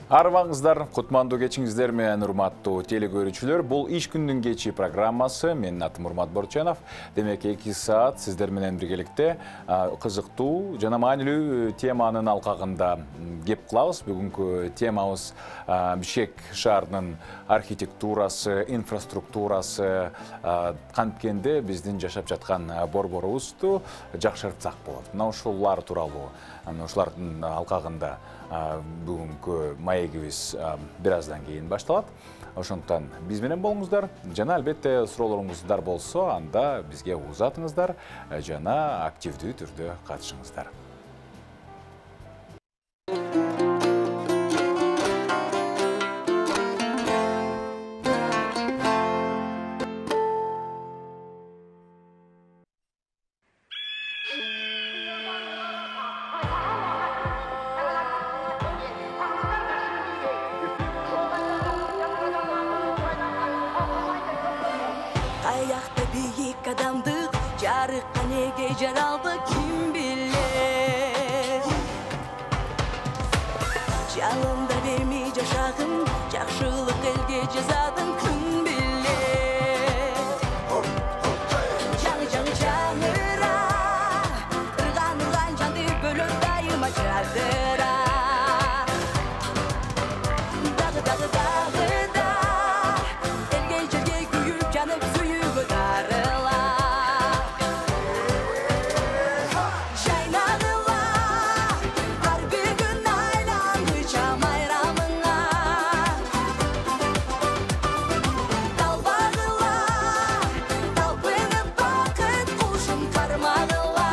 Арваңыздар, құтманду кечіңіздер мен урматтуу телекөрүүчүлөр. Бұл иш күндүн кечи программасы. Менин атым Урмат Борчанов. Демек 2 саат сиздер менен биргеликте кызыктуу жана маанилүү теманын алкагында кеп кылабыз. Бүгүнкү темабыз Бишкек шаарынын архитектурасы, инфраструктурасы канткенде биздин жашап жаткан борборубузду жакшыртсак болот. Мына ушулар тууралуу, ушулардын алкагында бүгүнкү маегибиз бир аздан кийин башталат. Ошондуктан биз менен болуңуздар. Жана албетте суроолоруңуздар болсо, анда бизге узатыңыздар жана активдүү түрдө катышыңыздар. Ayakta büyük adamdık, jarıkka nege jaraldı kim bilir. Жалында бермей жашагын, жакшылык элге жазадың күн билер. Жаңы жаңыра, ырган жанды бөлөп дайыма жадыра. Дагы элге жерге күйүп жанып сүйүүгө дарыла. Жайнагыла, ар бир күн айланды чам айрамыңа. Талбагыла, талпынып бакыт кушун кармагыла.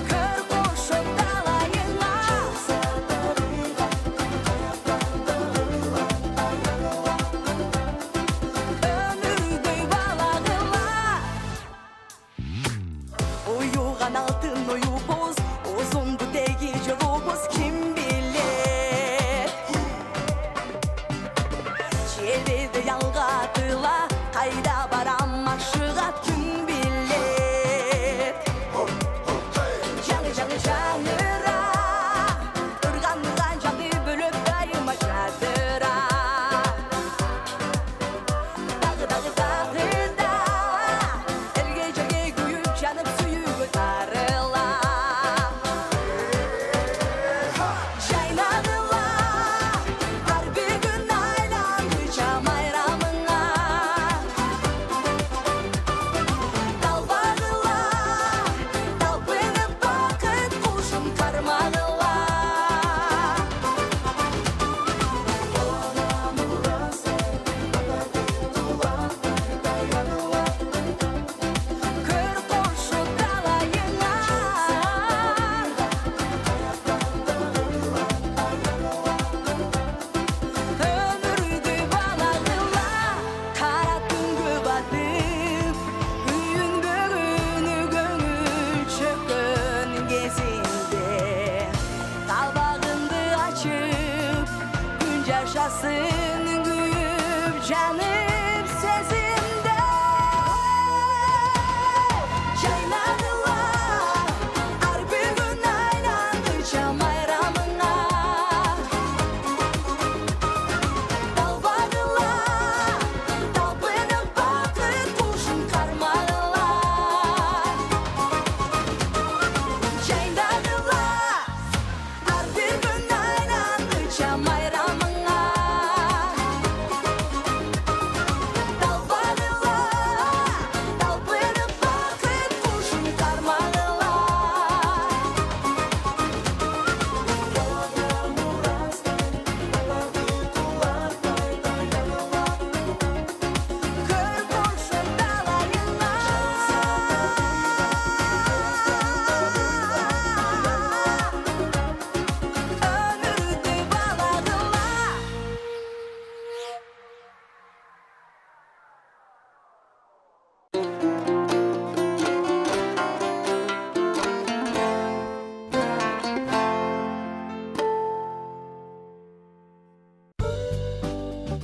Көр кошуп далайыңа, өмүрдөй балагыла. Уюган алтын уюбуз, узунду теги жолубуз ким билет. Жерде ялга атыла, кайда барам ашыгат күн билет. Жаңыра, ырган жанды бөлөп дайыма жадыра. Дагы элге жерге күйүп жанып сүйүүгө дарыла. Жайнагыла, ар бир күн айланды чам айрамыңа. Талбагыла, талпынып бакыт кушун кармагыла. Көр кошуп далайыңа, өмүрдөй балагыла. Кара түнгө батып, үйүн бөгөнү көңүл чөккөн кезинде. Талбагыңды ачып, күн жашасын күйүп жанып сезимде. Жайнагыла, ар бир күн айланды чам айрамыңа. Талбагыла, талпынып бакыт кушун кармагыла. Жайнагыла, ар бир күн айланды чам айрамыңа.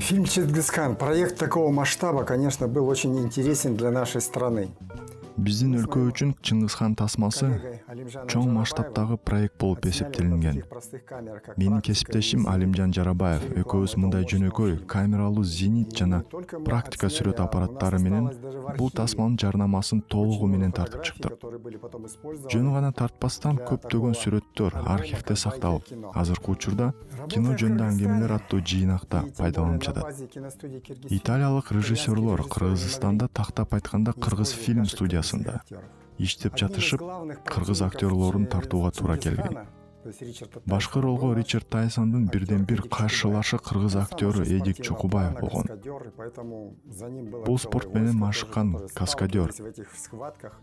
Фильм «Чингисхан». Проект такого масштаба, конечно, был очень интересен для нашей страны. Биздин өлкө үчүн Чыңгызхан тасмасы чоң масштабтагы проект болуп эсептелинген. Менин кесиптешим Алимжан Жарабаев экөөбүз мындай жөнөкөй камералуу зенит жана практика сүрөт аппараттары менен бул тасманын жарнамасын толугу менен тартып чыктык. Жөн гана тартпастан көптөгөн сүрөттөр архивде сакталып, азыркы учурда кино жөнүндө аңгемелер аттуу жыйнакта пайдаланылып жатат. Италиялык режиссерлор Кыргызстанда тактап айтканда Кыргыз фильм студиясында иштеп жатышып, кыргыз актерлорун тартууга туура келген. Башкы ролго Ричард Тайсондун бирден бир каршылашы кыргыз актёру Эдик Чокубаев болгон. Бул спорт менен машыккан каскадер.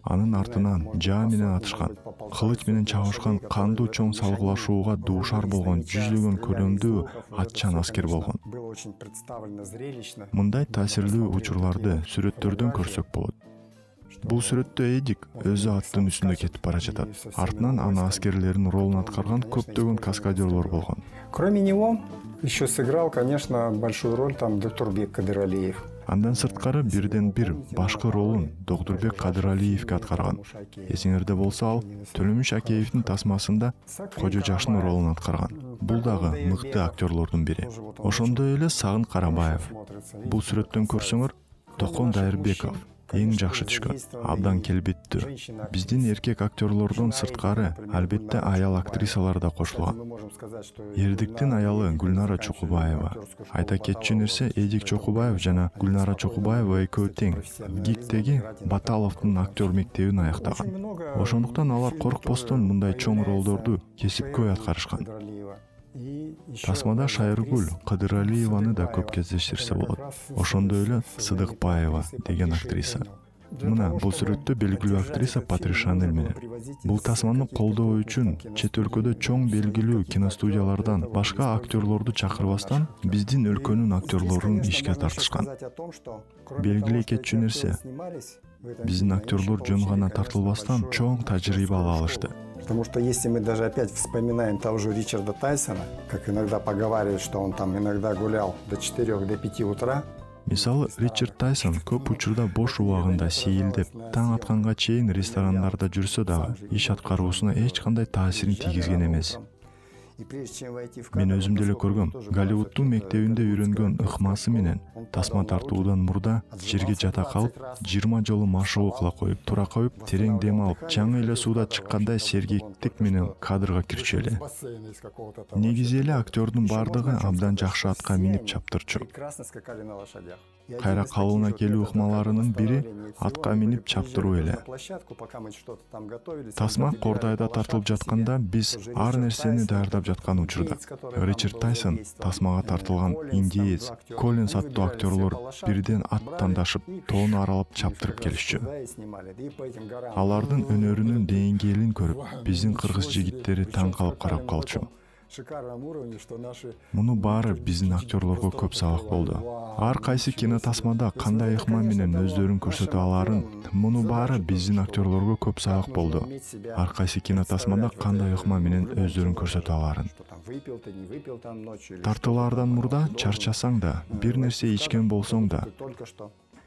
Анын артынан жаа менен атышкан, кылыч менен чабышкан кандуу чоң салгылашууга дуушар болгон жүздөгөн көлөмдүү атчан аскер болгон. Мындай таасирлүү учурларды сүрөттөрдөн көрсөк болот. Бул сүрөттө Эдик өзү аттын үстүндө кетип бара жатат. Артынан аны аскерлердин ролун аткарган көптөгөн каскадерлор болгон. Кроме него еще сыграл, конечно, большую роль там Доктурбек Кадыралиев. Андан сырткары бирден бир башкы ролун Доктурбек Кадыралиевке аткарган. Эсиңерде болсо, ал Төлөмүш Акеевдин тасмасында Кожо Жашын ролун аткарган. Бул дагы мыкты актерлордун бири. Ошондой эле Сагын Карабаев. Бул сүрөттөн көрсөңөр, Токон Дайырбеков эң жакшы түшкөн, абдан келбеттүү. Биздин эркек актерлордон сырткары албетте аял актрисалар да кошулган. Эрдиктин аялы Гүлнара Чокубаева. Айта кетчү нерсе, Эдик Чокубаев жана Гүлнара Чокубаева экөө тең ГИКтеги Баталовдун актер мектебин аяктаган. Ошондуктан алар коркпостон мындай чоң ролдорду кесипкөй аткарышкан. Тасмада Шайыргүл Кадыралиеваны да көп кездештирсе болот. Ошондой эле Сыдыкбаева деген актриса. Мына бул сүрөттө белгилүү актриса Патриш Шанель менен. Бул тасманы колдоо үчүн чет өлкөдө чоң белгилүү киностудиялардан башка актерлорду чакырбастан биздин өлкөнүн актерлорун ишке тартышкан. Белгилей кетчү нерсе, биздин актерлор жөн гана тартылбастан чоң тажрыйба ала алышты. Потому что если мы даже опять вспоминаем того же Ричарда Тайсона, как иногда поговаривают, что он там иногда гулял до 4-5 утра. Мисалы, Ричард Тайсон көп учурда бош убагында сейилдеп, таң атканга чейин ресторандарда жүрсө дагы, иш аткаруусуна эч кандай таасирин тийгизген эмес. Мен өзүм деле көргөм. Голливуддун мектебинде үйрөнгөн ыкмасы менен тасма тартуудан мурда жерге жата калып, 20 жолу машыгуу кыла коюп, тура коюп, терең дем алып, жаңы эле сууда чыккандай сергектик менен кадрга кирчү эле. Негизи эле актёрдун бардыгы абдан жакшы атка минип чаптырчу. Кайра калууна келүү ыкмаларынын бири атка минип чаптыруу эле. Тасма Кордайда тартылып жатканда биз ар нерсени даярдап жаткан учурда Ричард Тайсон тасмага тартылган индиец Коллинс аттуу актерлор бирден ат тандашып, тоону аралап чаптырып келишчү. Алардын өнөрүнүн деңгээлин көрүп, биздин кыргыз жигиттери таң калып карап калчу. Муну баары биздин актерлорго көп сабак болду. Ар кайсы кино тасмада кандай ыкма менен өздөрүн көрсөтө аларын, муну баары биздин актерлорго көп сабак болду. Ар кайсы кино тасмада кандай ыкма менен өздөрүн көрсөтө аларын. Тартуулардан мурда чарчасаң да, бир нерсе ичкен болсоң да,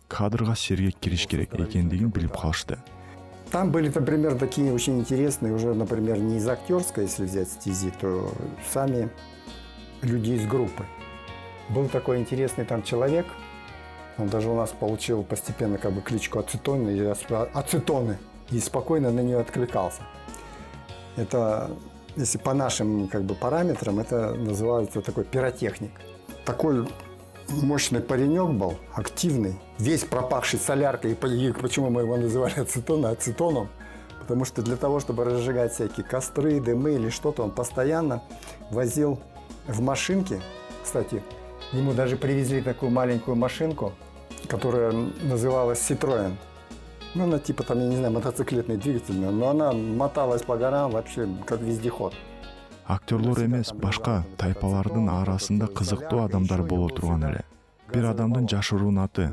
кадрга сергек кириш керек экендигин билип калышты. Там были, например, такие очень интересные, уже, например, не из актерской, если взять стези, то сами люди из группы. Был такой интересный там человек, он даже у нас получил постепенно как бы кличку Ацетоны, и спокойно на нее откликался. Это, если по нашим как бы параметрам, это называется такой пиротехник. Такой мощный паренек был, активный, весь пропахший соляркой. И почему мы его называли ацетоном? Потому что для того, чтобы разжигать всякие костры, дымы или что-то, он постоянно возил в машинке. Кстати, ему даже привезли такую маленькую машинку, которая называлась Citroën. Ну, она типа там, я не знаю, мотоциклетный двигатель, но она моталась по горам вообще как вездеход. Актерлор эмес, башка тайпалардын арасында кызыктуу адамдар боло турган эле. Бир адамдын жашыруун аты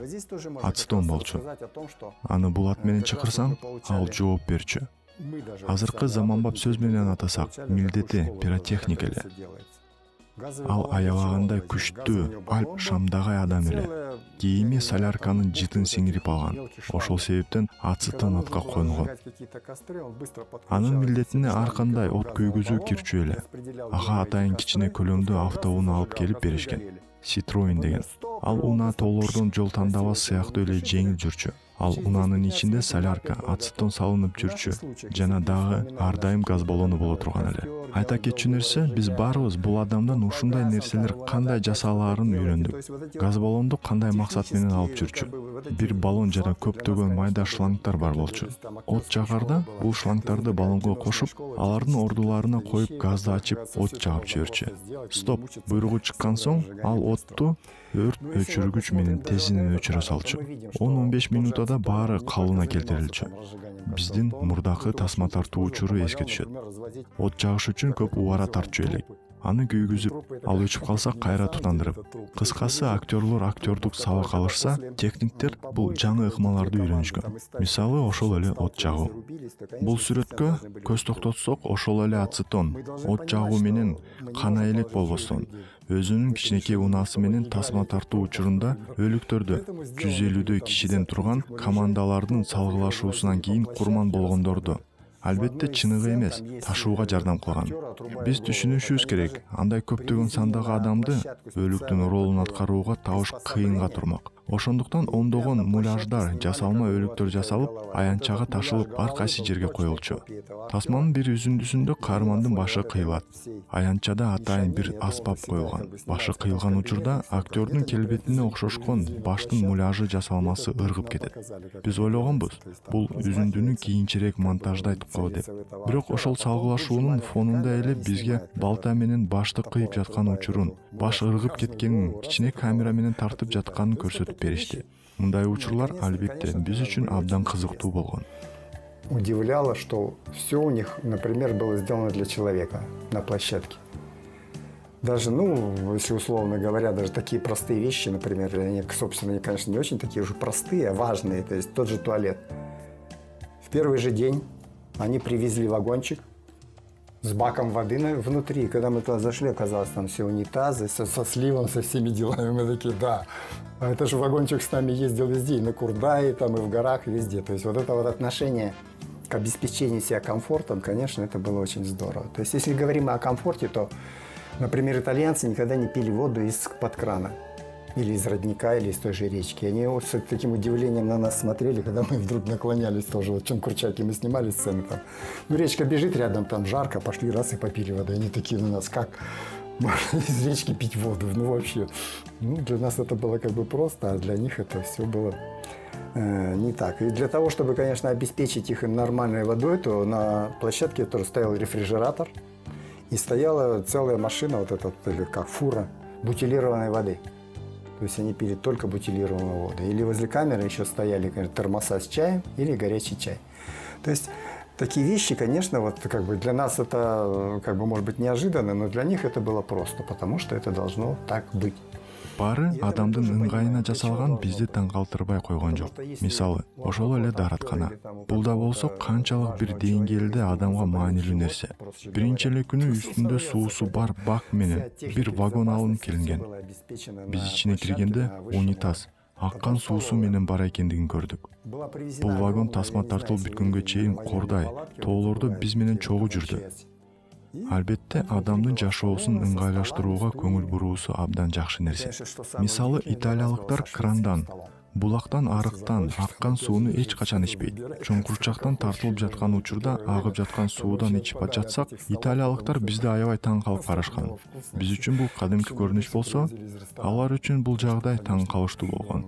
Ацетон болчу. Аны бул ат менен чакырсаң, ал жооп берчү. Азыркы заманбап сөз менен атасак, милдети пиротехник эле. Ал аябагандай күчтүү Альп Шамдагай адам эле. Кийими солярканын жытын сиңирип алган. Ошол себептен ацетон отко койгон. Анын милдетине ар кандай от күйгүзүү кирчү эле. Ага атайын кичине көлөмдүү автоунаа алып келип беришкен. Citroen деген. Ал унаа тоолордон жол тандабас сыяктуу эле жеңил жүрчү. Ал унаанын ичинде солярка, ацетон салынып жүрчү. Жана дагы ар дайым газ баллону боло турган эле. Айта кетчү нерсе, биз баарыбыз бул адамдан ушундай нерселер кандай жасалаарын үйрөндүк. Газ баллонду кандай максат менен алып жүрчү. Бир баллон жана көптөгөн майда шлангдар бар болчу. От жагарда бул шлангдарды баллонго кошуп, алардын ордуларына коюп газды ачып, от жагып жиберчү. Стоп, буйругу чыккан соң ал отту өрт өчүргүч менен тезинен өчүрө салчу. 10-15 минутада баары калыбына келтирилчү. Биздин мурдакы тасма тартуу учуру эске түшөт. От жагыш үчүн көп убара тартчу элек. Аны күйгүзүп, ал өчүп калса кайра тутандырып. Кыскасы, актерлор сабак алышса, техниктер бул жаңы ыкмаларды үйрөнүшкөн. Мисалы, ошол эле от жагуу. Бул сүрөткө көз токтотсок, ошол эле ацетон, от жагуу менен кана элек болбостон, өзүнүн кичинекей унаасы менен тасма тартуу учурунда өлүктөрдү 150 кишиден турган командалардын салгылашуусунан кийин курман болгондорду албетте чыныгы эмес, ташууга жардам кылган. Биз түшүнүшүбүз керек, андай көптөгөн сандагы адамды өлүктүн ролун аткарууга табыш кыйынга турмак. Ошондуктан ондогон муляждар, жасалма өлүктөр жасалып, аянтчага ташылып ар кайсы жерге коюлчу. Тасманын бир үзүндүсүндө каармандын башы кыйылат. Аянтчада атайын бир аспап коюлган. Башы кыйылган учурда актёрдун келбетине окшошкон баштын муляжы жасалмасы ыргып кетет. Биз ойлогонбуз, бул үзүндүнү кийинчерээк монтаждайт го деп. Бирок ошол салгылашуунун фонунда эле бизге балта менен башты кыйып жаткан учурун, баш ыргып кеткенин, кичине камера менен тартып жатканын көрсөтүп беришти. Мындай учурлар албетте биз үчүн абдан кызыктуу болгон. Удивляло, что все у них, например, было сделано для человека на площадке. Даже, если условно говоря, даже такие простые вещи, например, они, собственно, конечно, не очень такие уже простые, а важные, то есть тот же туалет. В первый же день они привезли вагончик с баком воды внутри. Когда мы туда зашли, оказалось, там все унитазы, со сливом, со всеми делами. Мы такие, да, а это же вагончик с нами ездил везде, и на Курдае, там, и в горах, и везде. То есть вот это вот отношение к обеспечению себя комфортом, конечно, это было очень здорово. То есть если говорим о комфорте, то, например, итальянцы никогда не пили воду из-под крана. Или из родника, или из той же речки. Они с таким удивлением на нас смотрели, когда мы вдруг наклонялись тоже. Вот Чонкурчаки мы снимали сцены там. Речка бежит рядом, там жарко, пошли раз и попили воду. Они такие на нас, как можно из речки пить воду? Вообще. Для нас это было как бы просто, а для них это все было не так. И для того, чтобы, конечно, обеспечить их нормальной водой, то на площадке тоже стоял рефрижератор. И стояла целая машина, вот эта, как фура, бутилированной воды. То есть они пили только бутилированную воду. Или возле камеры еще стояли, конечно, термоса с чаем или горячий чай. То есть такие вещи, конечно, вот как бы для нас это как бы может быть неожиданно, но для них это было просто, потому что это должно так быть. Баары адамдын ыңгайына жасалган бизди таң калтырбай койгон жок. Мисалы, ошол эле даараткана. Бул да болсо канчалык бир деңгээлде адамга маанилүү нерсе. Биринчи эле күнү үстүндө суусу бар бак менен бир вагон алынып келинген. Биз ичине киргенде унитаз, аккан суусу менен бар экендигин көрдүк. Бул вагон тасма тартылып бүткөнгө чейин Кордай, тоолордо биз менен чогуу жүрдү. Албетте, адамдын жашоосун ыңгайлаштырууга көңүл буруусу абдан жакшы нерсе. Мисалы, италиялыктар крандан, булактан арыктан аккан сууну эч качан ичпейт. Чоңкурчактан тартылып жаткан учурда агып жаткан суудан ичип жатсак, италиялыктар бизди аябай таң калып карашкан. Биз үчүн бул кадимки көрүнүш болсо, алар үчүн бул жагдай таң калыштуу болгон.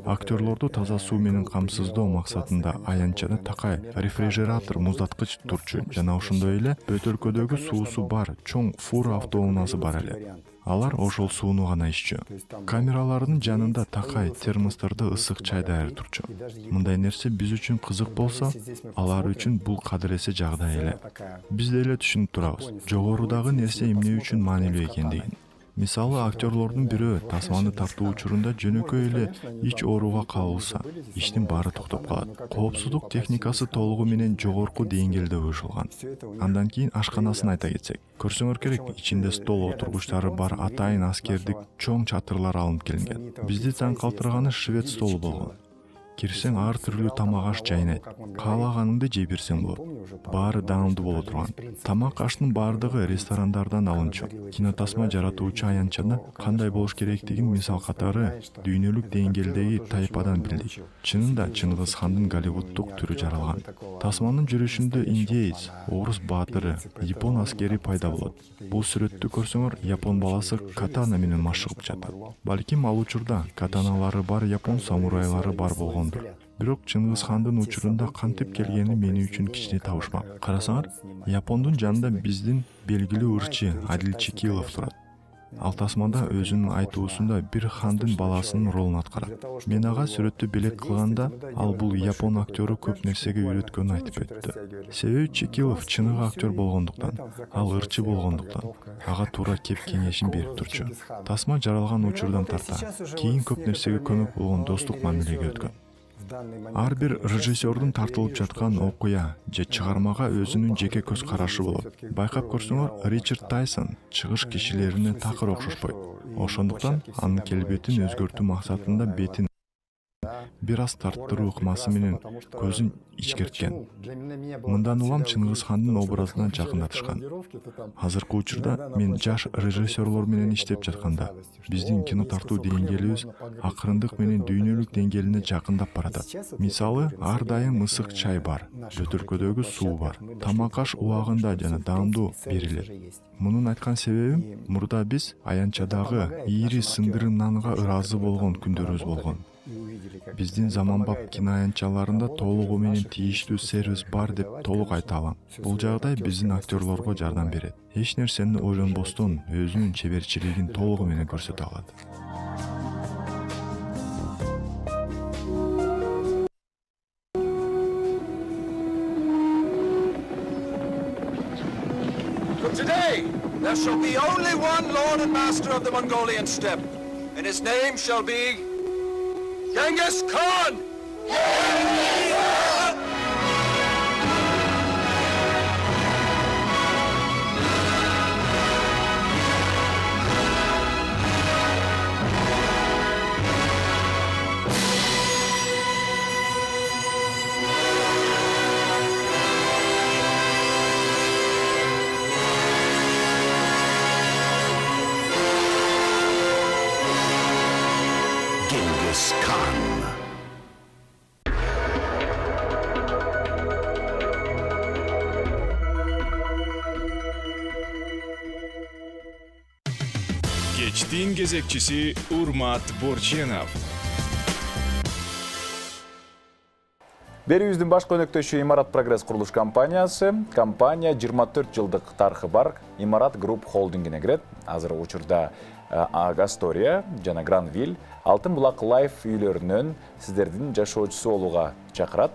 Актерлорду таза суу менен камсыздоо максатында аянтчада такай рефрижератор муздаткыч турчу жана ошондой эле бөтөлкөдөгү суусу бар чоң фура автоунаасы бар эле. Алар ошол сууну гана иччү. Камералардын жанында такай термостордо ысык чай даяр турчу. Мындай нерсе биз үчүн кызык болсо, алар үчүн бул кадыр эсе жагдай эле. Биз деле түшүнүп турабыз. Жогорудагы нерсе эмне үчүн маанилүү экендигин. Мисалы, актерлордун бирөө тасманы тартуу учурунда жөнөкөй эле ич ооруга кабылса, иштин баары токтоп калат. Коопсуздук техникасы толугу менен жогорку деңгээлде уюшулган. Андан кийин ашканасын айта кетсек, көрсөңөр керек, ичинде стол отургучтары бар атайын аскердик чоң чатырлар алынып келинген. Бизди таң калтырганы швед столу болгон. Кирсең ар түрлүү тамак аш жайнайт. Каалаганыңды жей берсең болот. Баары даамдуу боло турган. Тамак аштын баардыгы ресторандардан алынчу. Кинотасма жаратуучу аянтчада кандай болуш керектигин мисал катары дүйнөлүк деңгээлдеги тайпадан билдик. Чынында Чыңгыз хандын Голливуддук түрү жаралган. Тасманын жүрүшүндө индеец, орус баатыры, япон аскери пайда болот. Бул сүрөттү көрсөңөр, япон баласы катана менен машыгып жатат. Балким ал учурда катаналары бар япон самурайлары бар болгон. Бирок Чыңгыз хандын учурунда кантип келгени мени үчүн кичине табышмак. Карасаңар, Япондун жанында биздин белгилүү ырчы Адил Чекилов турат. Ал тасмада өзүнүн айтуусунда бир хандын баласынын ролун аткарат. Мен ага сүрөттү белек кылганда, ал бул япон актёру көп нерсеге үйрөткөнүн айтып өттү. Себеби Чекилов чыныгы актер болгондуктан, ал ырчы болгондуктан, ага туура кеп кеңешин берип турчу. Тасма жаралган учурдан тарта, кийин көп нерсеге көмөк болгон достук мамилеге өткөн. Ар бир режиссердун тартылып жаткан окуя же чыгармага өзүнүн жеке көз карашы болот. Байкап көрсөңөр, Ричард Тайсон чыгыш кишилерине такыр окшошпойт. Ошондуктан анын келбетин өзгөртүү максатында бетин бир аз тарттыруу ыкмасы менен көзүн ичкерткен. Мындан улам Чыңгыз хандын образына жакындатышкан. Азыркы учурда мен жаш режиссерлор менен иштеп жатканда, биздин кино тартуу деңгээлибиз акырындык менен дүйнөлүк деңгээлине жакындап баратат. Мисалы, ар дайым ысык чай бар, бөтөлкөдөгү суу бар, тамак аш убагында жана даамдуу берилет. Мунун айткан себебим, мурда биз аянтчадагы ийри сындырым нанга ыраазы болгон күндөрүбүз болгон. Биздин заманбап киноаянтчаларында толугу менен тийиштүү сервис бар деп толук айта алам. Бул жагдай биздин актерлорго жардам берет. Эч нерсени ойлонбостон өзүнүн чеберчилигин толугу менен көрсөтө алат. From today, there shall be only one Lord and Master of the Mongolian steppe, and his name shall be Genghis Khan! Genghis Khan. Кечтин кезекчиси Урмат Борченов. Берүүбүздүн башкы өнөктөшү Имарат Прогресс курулуш компаниясы. Компания 24 жылдык тарыхы бар Имарат Групп холдингине кирет. Азыр учурда Агастория жана Гранвиль Алтын булак лайф үйлөрүнөн сиздердин жашоочусу болууга чакырат.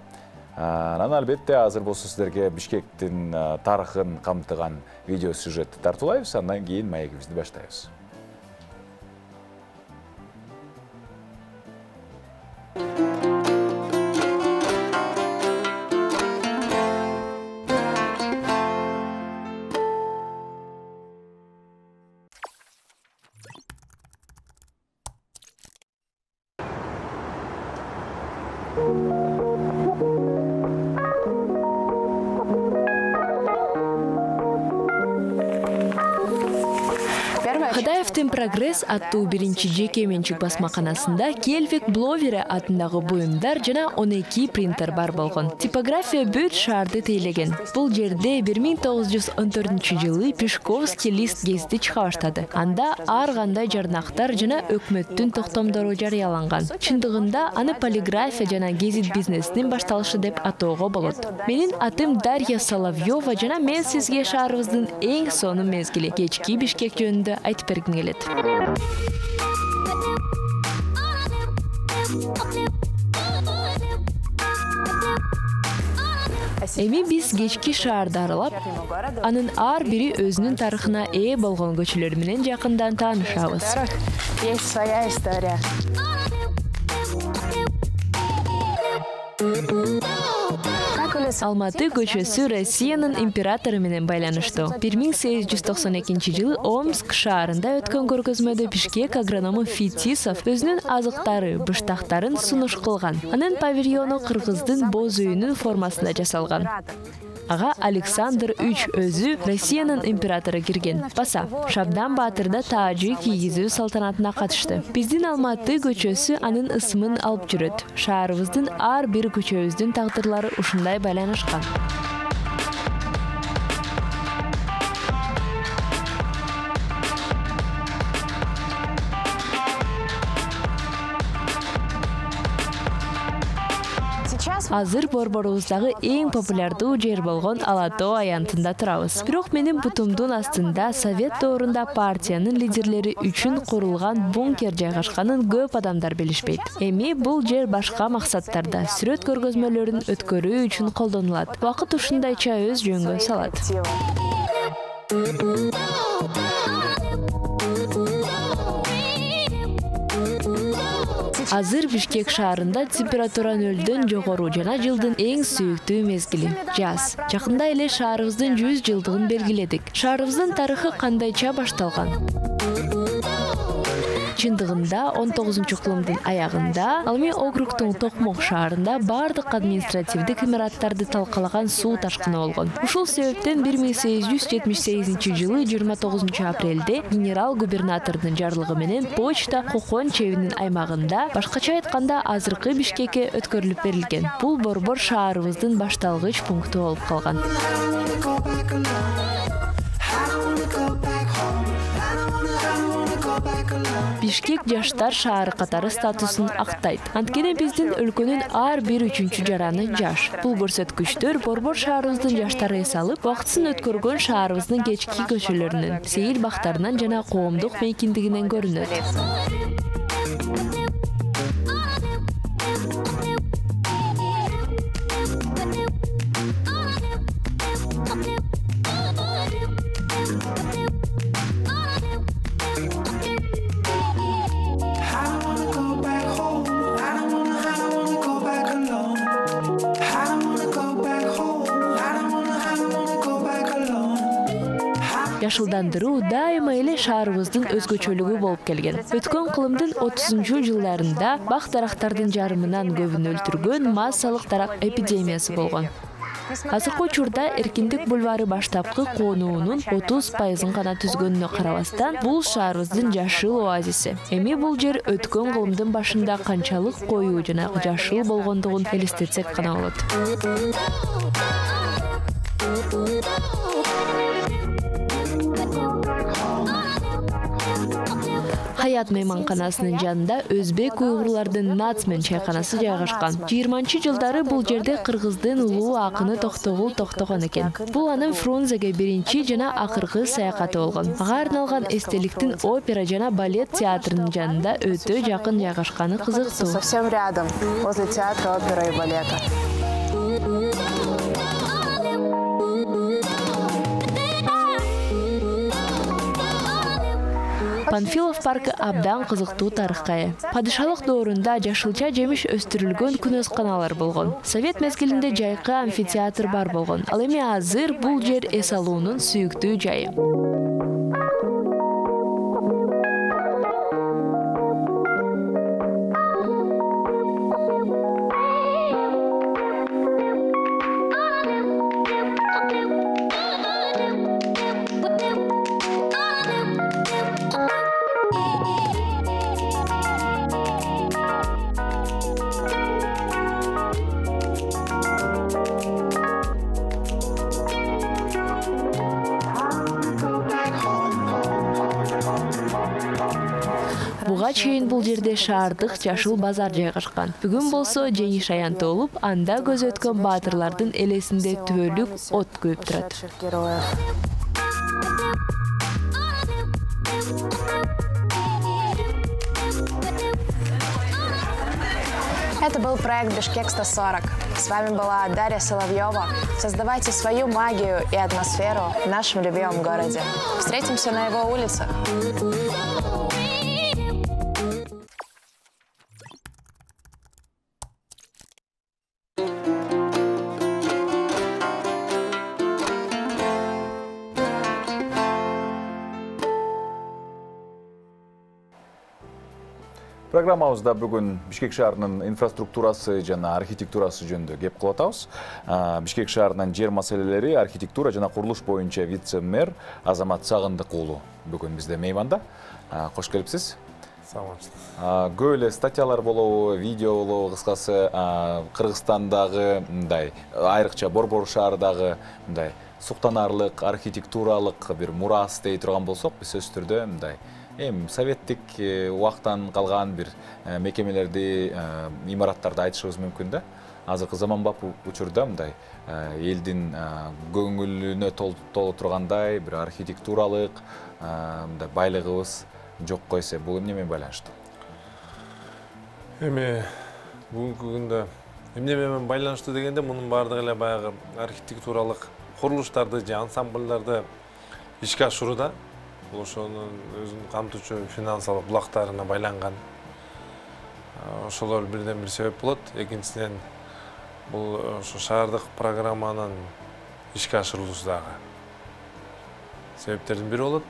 Анан албетте азыр болсо сиздерге Бишкектин тарыхын камтыган видео сюжетти тартуулайбыз, андан кийин маегибизди баштайбыз. Кадаевдин Прогресс аттуу биринчи жеке менчик басмаканасында Кельвик Бловери атындагы буюмдар жана 12 принтер бар болгон. Типография бүт шаарды тейлеген. Бул жерде 1914-жылы Пешковский лист гезити чыга баштады. Анда ар кандай жарнактар жана өкмөттүн токтомдору жарыяланган. Чындыгында аны полиграфия жана гезит бизнесинин башталышы деп атоого болот. Менин атым Дарья Соловьева жана мен сизге шаарыбыздын эң сонун мезгили кечки Бишкек жөнүндө айтып бергим келет. Эми биз кечки шаарды аралап, анын ар бири өзүнүн тарыхына ээ болгон көчөлөр менен жакындан таанышабыз. Есть своя история. Алматы көчөсү Россиянын императору менен байланыштуу. 1892 жылы Омск шаарында өткөн көргөзмөдө Бишкек агроному Фетисов өзүнүн азыктары, быштактарын сунуш кылган. Анын павильону кыргыздын боз үйүнүн формасында жасалган. Ага Александр III өзү Россиянын императору кирген. Баса, Шабдан Батырда таажы кийгизүү салтанатына катышты. Биздин Алматы көчөсү анын ысымын алып жүрөт. Шаарыбыздын ар бир көчөбүздүн тагдырлары ушундай байланышкан. Азыр борборубуздагы эң популярдуу жер болгон Ала Тоо аянтында турабыз. Бирок менин бутумдун астында Совет доорунда партиянын лидерлери үчүн курулган бункер жайгашканын көп адамдар билишпейт. Эми бул жер башка максаттарда сүрөт көргөзмөлөрүн өткөрүү үчүн колдонулат. Убакыт ушундайча өз жөнгө салат. Азыр Бишкек шаарында температура нөлдөн жогору жана жылдын эң сүйүктүү мезгили — жаз. Жакында эле шаарыбыздын 100 жылдыгын белгиледик. Шаарыбыздын тарыхы кандайча башталган? Чындыгында 19-кылымдын аягында ал эми округтун Токмок шаарында бардык административдик имараттарды талкалаган суу ташкыны болгон. Ушул себептен 1878 жылы 29 апрелде генерал-губернатордун жарлыгы менен почта Кокон чебинин аймагында, башкача айтканда азыркы Бишкекке өткөрүлүп берилген. Бул борбор шаарыбыздын башталгыч пункту болуп калган. Бишкек жаштар шаары катары статусун актайт. Анткени биздин өлкөнүн ар бир үчүнчү жараны жаш. Бул көрсөткүчтөр борбор шаарыбыздын жаштары эс алып, убактысын өткөргөн шаарыбыздын кечки көчөлөрүнөн, сейил бактарынан жана коомдук мейкиндигинен көрүнөт. Жашылдандыруу дайыма эле шаарыбыздын өзгөчөлүгү болуп келген. Өткөн кылымдын 30-жылдарында бак дарактардын жарымынан көбүн өлтүргөн массалык дарак эпидемиясы болгон. Азыркы учурда Эркиндик бульвары баштапкы конуунун 30% гана түзгөнүнө карабастан, бул шаарыбыздын жашыл оазиси. Эми бул жер өткөн кылымдын башында канчалык коюу жана жашыл болгондугун элестетсек гана болот. Хаят мейманканасынын жанында өзбек уйгурлардын нацмен чайканасы жайгашкан. 20-жылдары бул жерде кыргыздын улуу акыны Токтогул токтогон экен. Бул анын Фрунзеге биринчи жана акыркы саякаты болгон. Ага арналган эстеликтин опера жана балет театрынын жанында өтө жакын жайгашканы кызыктуу. Совсем рядом, возле театра, оперы и балета. Панфилов паркы абдан кызыктуу тарыхка ээ. Падышалык доорунда жашылча жемиш өстүрүлгөн күнөсканалар болгон. Совет мезгилинде жайкы амфитеатр бар болгон. Ал эми азыр бул жер эс алуунун сүйүктүү жайы. Буга чейин бул жерде шаардык жашыл базар жайгашкан. Бүгүн болсо жеңиш аянты болуп, анда көз өткөн баатырлардын элесинде түбөлүк от күйүп турат. Это был проект «Бишкек 140». С вами была Дарья Соловьева. Создавайте свою магию и атмосферу в нашем любимом городе. Встретимся на его улицах. Программабызда бүгін Бишкек шаарынын инфраструктурасы жана архитектурасы жөнүндө кеп кылып атабыз. Бишкек шаарынын жер маселелери, архитектура жана курулуш боюнча вице-мэр Азамат Сагындык уулу бүгүн бизде мейманда. Кош келипсиз. Саламатсыз. Көп эле статьялар болобу, видео болобу, кыскасы Кыргызстандагы мындай айрыкча Борбор шаарындагы мындай суктанарлык архитектуралык бир мурас дей турган болсок, биз сөзсүз түрдө мындай советтик убактан калган бир мекемелерди, имараттарды айтышыбыз мүмкүн да. Азыркы заманбап учурда мындай элдин көңүлүнө толо тургандай бир архитектуралык мындай байлыгыбыз жок койсо, бул эмне менен байланыштуу? Бүгүнкү күндө эмне менен байланыштуу дегенде, мунун баардыгы эле баягы архитектуралык курулуштарды же ансамбльдарды ишке ашырууда. Бул ошонун өзүн камтуучу финансылык булактарына байланган. Ошолор бирден бир себеп болот. Экинчиден, бул ошо шаардык программанын ишке ашырылуусу дагы себептердин бири болот.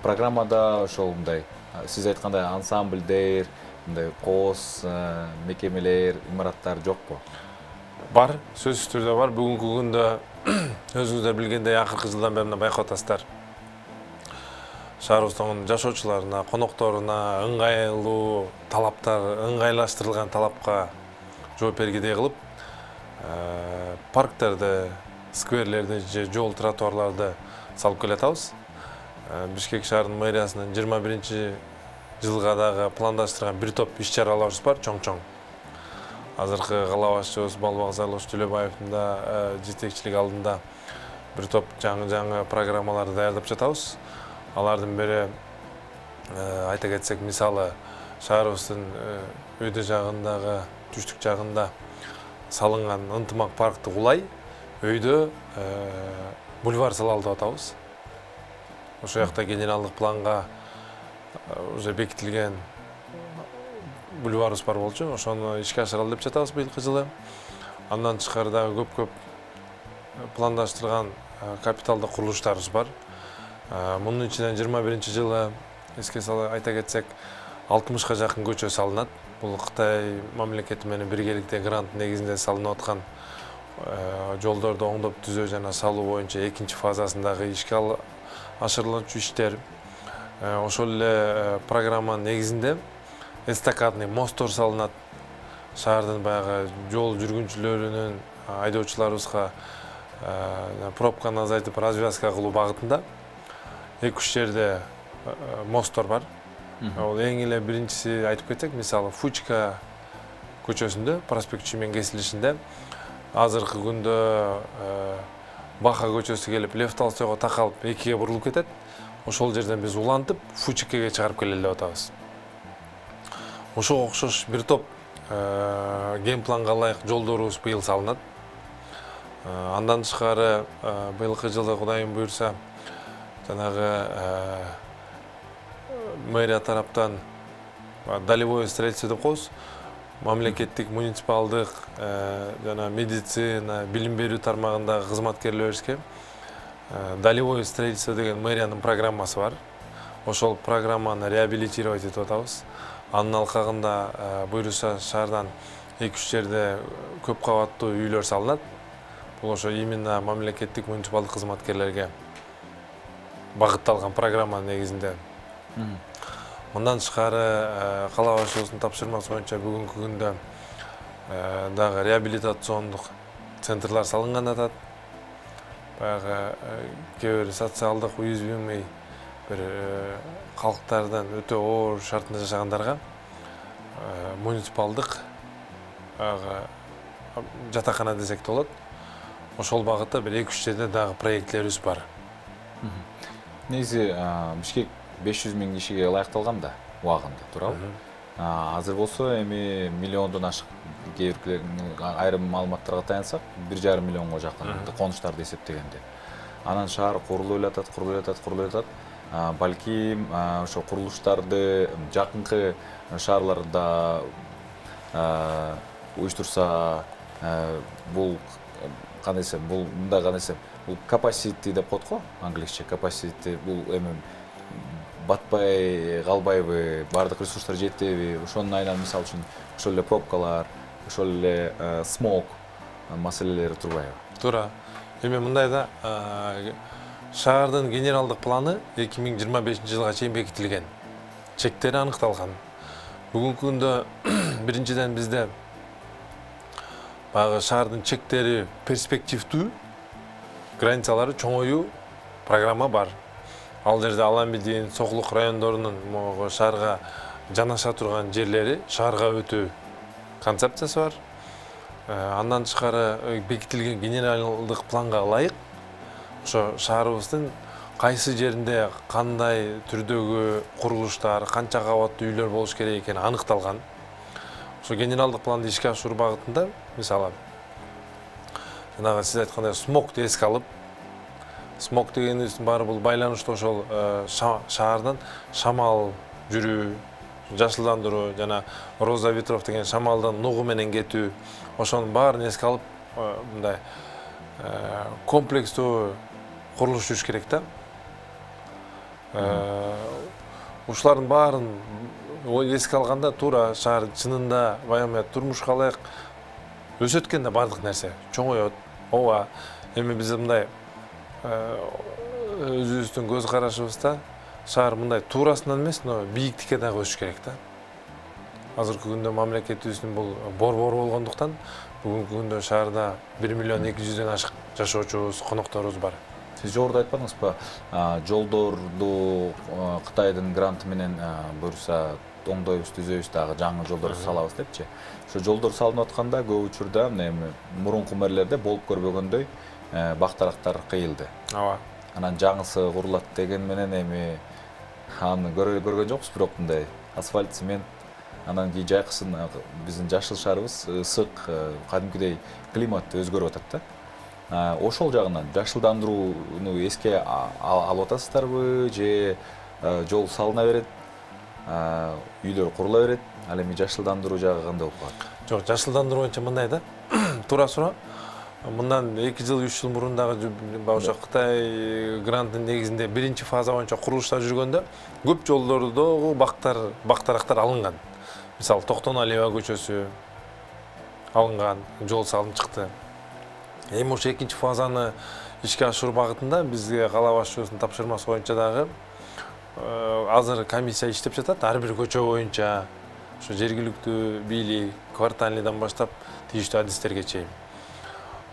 Программада ошол мындай сиз айткандай ансамбльдер, мындай коос мекемелер, имараттар жокпу? Бар, сөзсүз түрдө бар. Бүгүнкү күндө өзүңүздөр билгендей, акыркы жылдан бери байкап атасыздар. Шаарыбыздын жашоочуларына, конокторуна ыңгайлуу талаптар, ыңгайлаштырылган талапка жооп бергидей кылып, парктерди, скверлерди же жол тротуарларды салып келатабыз. Бишкек шаарынын мэриясынын 21-жылга дагы пландаштырган бир топ иш-чараларыбыз бар, чоң-чоң. Азыркы кала башчыбыз Балбак Зарлош Төлөбаевдин да жетекчилиги алдында бир топ жаңы программаларды даярдап жатабыз. Алардын бири айта кетсек, мисалы шаарыбыздын өйдө жагындагы, түштүк жагында салынган ынтымак паркты улай өйдө бульвар салалы деп атабыз. Ошо жакта генералдык планга уже бекитилген бульварыбыз бар болчу, ошону ишке ашыралы деп жатабыз быйылкы жылы. Андан тышкары дагы көп пландаштырган капиталдык курулуштарыбыз бар. Мунун ичинен 21-жылы эске сала айта кетсек, 60-ка жакын көчө салынат. Бул Кытай мамлекети менен биргеликте грант негизинде салынып аткан жолдорду оңдоп түзөө жана салуу боюнча экинчи фазасындагы ишке ашырылуучу иштер. Ошол эле программанын негизинде эстакадный мосттор салынат. Шаардын баягы жол жүргүнчүлөрүнүн, айдоочуларыбызга пробканы азайтып развязка кылуу багытында 2-3 жерде мосттор бар. Ол эң эле биринчиси айтып кетсек, мисалы Фучка көчөсүндө, проспект Чүймен кесилишинде азыркы күндө Баха көчөсү келип, Лев Толстойго такалып, экиге бурулуп кетет. Ошол жерден биз улантып, Фучкеге чыгарып келели деп атабыз. Ошого окшош бир топ геймпланга ылайык жолдорубуз быйыл салынат. Андан тышкары быйылкы жылы Кудайым буйрса, жанагы мэрия тараптан долевое строительство деп коебуз. Мамлекеттик, муниципалдык жана медицина, билим берүү тармагындагы кызматкерлерибизге долевое строительство деген мэриянын программасы бар. Ошол программаны реабилитировать этип атабыз. Анын алкагында буйруса шаардан 2-3 жерде көп кабаттуу үйлөр салынат. Бул ошо именно мамлекеттик, муниципалдык кызматкерлерге багытталган программа негизинде. Мындан тышкары кала башчыбыздын тапшырмасы боюнча бүгүнкү күндө дагы реабилитациондук центрлар салынган атат. Баягы кээ бир социалдык уязвимый бир калктардан өтө оор шартында жашагандарга муниципалдык жатакана десек болот. Ошол багытта бир 2-3 жерде дагы проектлерибиз бар. Негизи Бишкек 500 000 кишиге ылайыкталган да убагында, туурабы? Азыр болсо эми миллиондон ашык айрым маалыматтарга таянсак 1,5 миллионго жакын конуштарды эсептегенде. Анан шаар курулуп атат. Балким ошо курулуштарды жакынкы шаарларда уюштурса, бул кандай десем, бул мындай кандай десем, бул capacity деп коет го, англисче capacity, бул эми батпай калбайбы, баардык ресурстар жетеби, ошонун айынан мисалы үчүн ошол эле пробкалар, ошол эле смог маселелери турбайбы? Туура. Эми мындай да, шаардын генералдык планы 2025 жылга чейин бекитилген. Чектери аныкталган. Бүгүнкү күндө биринчиден бизде багы шаардын чектери перспективдүү, границалары чоңоюу программа бар. Ал жерде Аламбидин, Сокулук райондорунун шаарга жанаша турган жерлери шаарга өтүү концепциясы бар. Андан тышкары бекитилген генералдык планга ылайык ошо шаарыбыздын кайсы жеринде кандай түрдөгү курулуштар, канча кабаттуу үйлөр болуш керек экени аныкталган. Ошо генералдык планды ишке ашыруу багытында, мисалы, жанагы сиз айткандай смогду эске алып, смог дегенибиздин баары бул байланыштуу ошол шаардан шамал жүрүү, жашылдандыруу жана роза ветров деген шамалдын нугу менен кетүү, ошонун баарын эске алып, мындай комплекстүү курулуш жүрүш керек да. Ушулардын баарын эске алганда туура шаар чынында баягы турмушка ылайык өсөт экен да баардык нерсе, чоңоет. Ооба, эми биз мындай өзүбүздүн көз карашыбызда шаар мындай туурасынан эмес, но бийиктикке дагы өсүш керек да. Азыркы күндө мамлекетибиздин бул борбор болгондуктан бүгүнкү күндө шаарда 1 миллион 200-дөн ашык жашоочубуз, конокторубуз бар. Сиз жогоруда айтпадыңызбы, жолдорду Кытайдын гранты менен буюрса оңдойбуз, түзөйбүз, дагы жаңы жолдор салабыз депчи. Ошо жолдор салынып атканда көп учурда мурунку мэрлерде болуп көрбөгөндөй бактарактар кыйылды. Ооба. Анан жаңысы курулат деген менен эми аны көргөн жокпуз, бирок мындай асфальт, цемент, анан кийин жайкысын биздин жашыл шаарыбыз ысык, кадимкидей климат өзгөрүп атат да. Ошол жагынан жашылдандырууну эске алып атасыздарбы, же жол салына берет, үйлөр курула берет, ал эми жашылдандыруу жагы кандай болуп калат? Жок, жашылдандыруу боюнча мындай да. Туура суроо. Мындан 2 жыл, 3 жыл мурун дагы ошо Кытай грантынын негизинде биринчи фаза боюнча курулуштар жүргөндө көп жолдордогу бактарактар алынган. Мисалы Токтон Алиева көчөсү алынган, жол салынып чыкты. Эми ошо экинчи фазаны ишке ашыруу багытында бизге кала башчыбыздын тапшырмасы боюнча дагы азыр комиссия иштеп жатат. Ар бир көчө боюнча ошо жергиликтүү бийлик квартальныйдан баштап тийиштүү адистерге чейин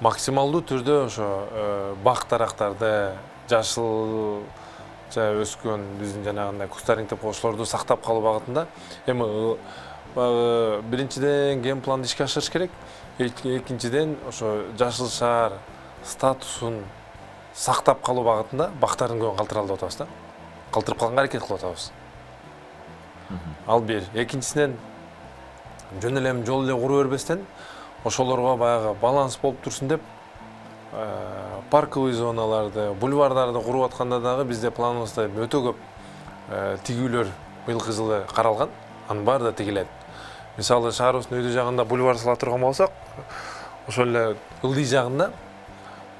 максималдуу түрдө ошо бак-дарактарды, жашылча өскөн биздин жанагындай кустарник деп коюшуларды сактап калуу багытында эми биринчиден ген планды ишке ашырыш керек. Экинчиден ошо жашыл шаар статусун сактап калуу багытында бактардын көбүн калтыралып атабыз да. Калтырып калганга аракет кылып атабыз. Ал бир. Экинчисинен жөн эле жол эле куруп бербестен ошолорго баягы баланс болуп турсун деп парковый зоналарды, бульвардарды куруп атканда дагы бизде планыбызда өтө көп тигүүлөр быйылкы жылы каралган. Анын баары да тигилет. Мисалы шаарыбыздын өйдө жагында бульвар сала турган болсок, ошол эле ылдый жагында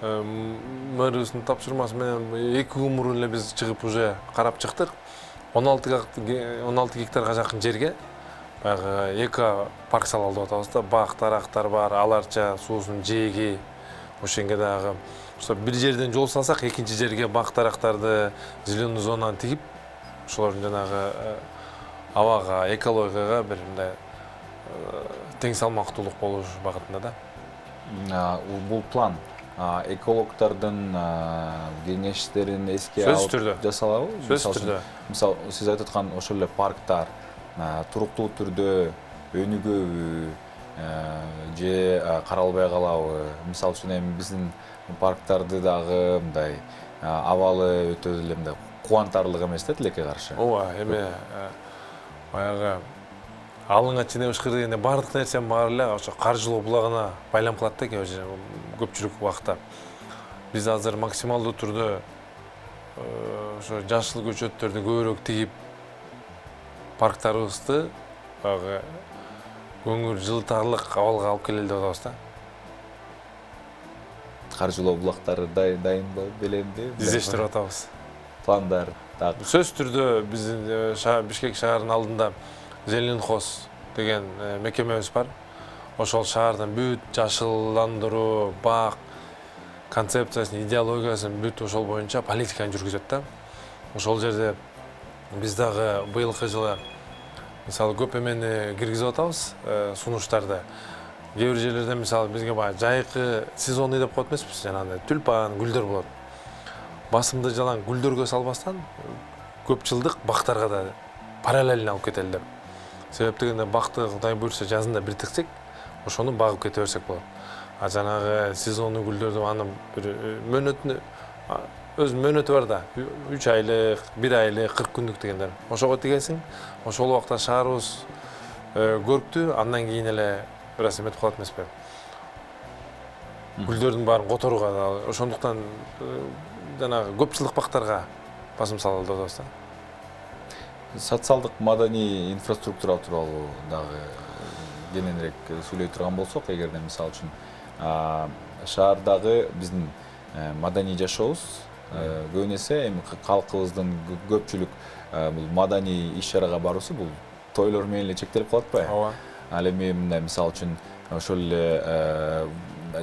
мэрибиздин тапшырмасы менен 2 күн мурун эле биз чыгып уже карап чыктык. 16 гектарга жакын жерге баягы эко парк салалы деп атабыз да. Бак, дарактар бар, аларча суусунун жээги. Ошенге дагы ошо бир жерден жол салсак, экинчи жерге бак, дарактарды, зеленый зонаны тигип, ошолордун жанагы абага, экологияга бир мындай тең салмактуулук болуш багытында да. Бул план экологдордун кеңештерин эске алып жасалабы? Сөзсүз түрдө. Мисалы, сиз айтып аткан ошол эле парктар туруктуу түрдө өнүгөбү же каралбай калабы? Мисалы үчүн эми биздин парктарды дагы мындай абалы өтө эле мындай кубантарлык эмес да тилекке каршы. Ооба, эми баягы алыңа чыне ышкыр дегенде бардык нерсем бар эле ошо каржылоо булагына байланып калат да көпчүлүк убакта. Биз азыр максималдуу түрдө ошо жашыл көчөттөрдү көбүрөөк тигип парктарыбызды баягы көңүл жылытарлык абалга алып келели деп атабыз да. Каржылоо булактары дайын беленди. Издештирип атабыз. Пландар. Сөз түрдө биздин Бишкек шаарынын алдында Зеленхоз деген мекемебиз бар. Ошол шаардын бүт жашылландыруу, бак концепциясын, идеологиясын бүт ошол боюнча политиканы жүргүзөт да. Ошол жерде биз дагы быйылкы жылы мисалы көп эмени киргизип атабыз, сунуштарды. Кээ бир жерлерде мисалы бизге баягы жайкы сезонный деп коет эмеспиз, жанагындай тюльпан, гүлдөр болот. Басымды жалаң гүлдөргө салбастан көп жылдык бактарга да параллельно алып кетели деп. Себеп дегенде бакты Кудай буйрса жазында бир тиксек, ошону багып кете берсек болот. А жанагы сезонный гүлдөрдү анын бир мөөнөтүнө өз мөөнөтү бар да. 3 айлык, 1 айлык, 40 күндүк дегендер. Ошого тигесиң, ошол убакта шаарыбыз көрктү, андан кийин эле бираз эметип калат эмеспи. Гүлдөрдүн баарын которууга да, ошондуктан жанагы көп жылдык бактарга басым салалы деп атабыз да. Социалдык маданий инфраструктура тууралуу дагы кененирээк сүйлөй турган болсок, эгерде мисалы үчүн шаардагы биздин маданий жашообуз көбүн эсе эми калкыбыздын көпчүлүк бул маданий иш-чарага баруусу бул тойлор менен эле чектелип калат атпайбы? Ооба. Ал эми мындай мисалы үчүн ошол эле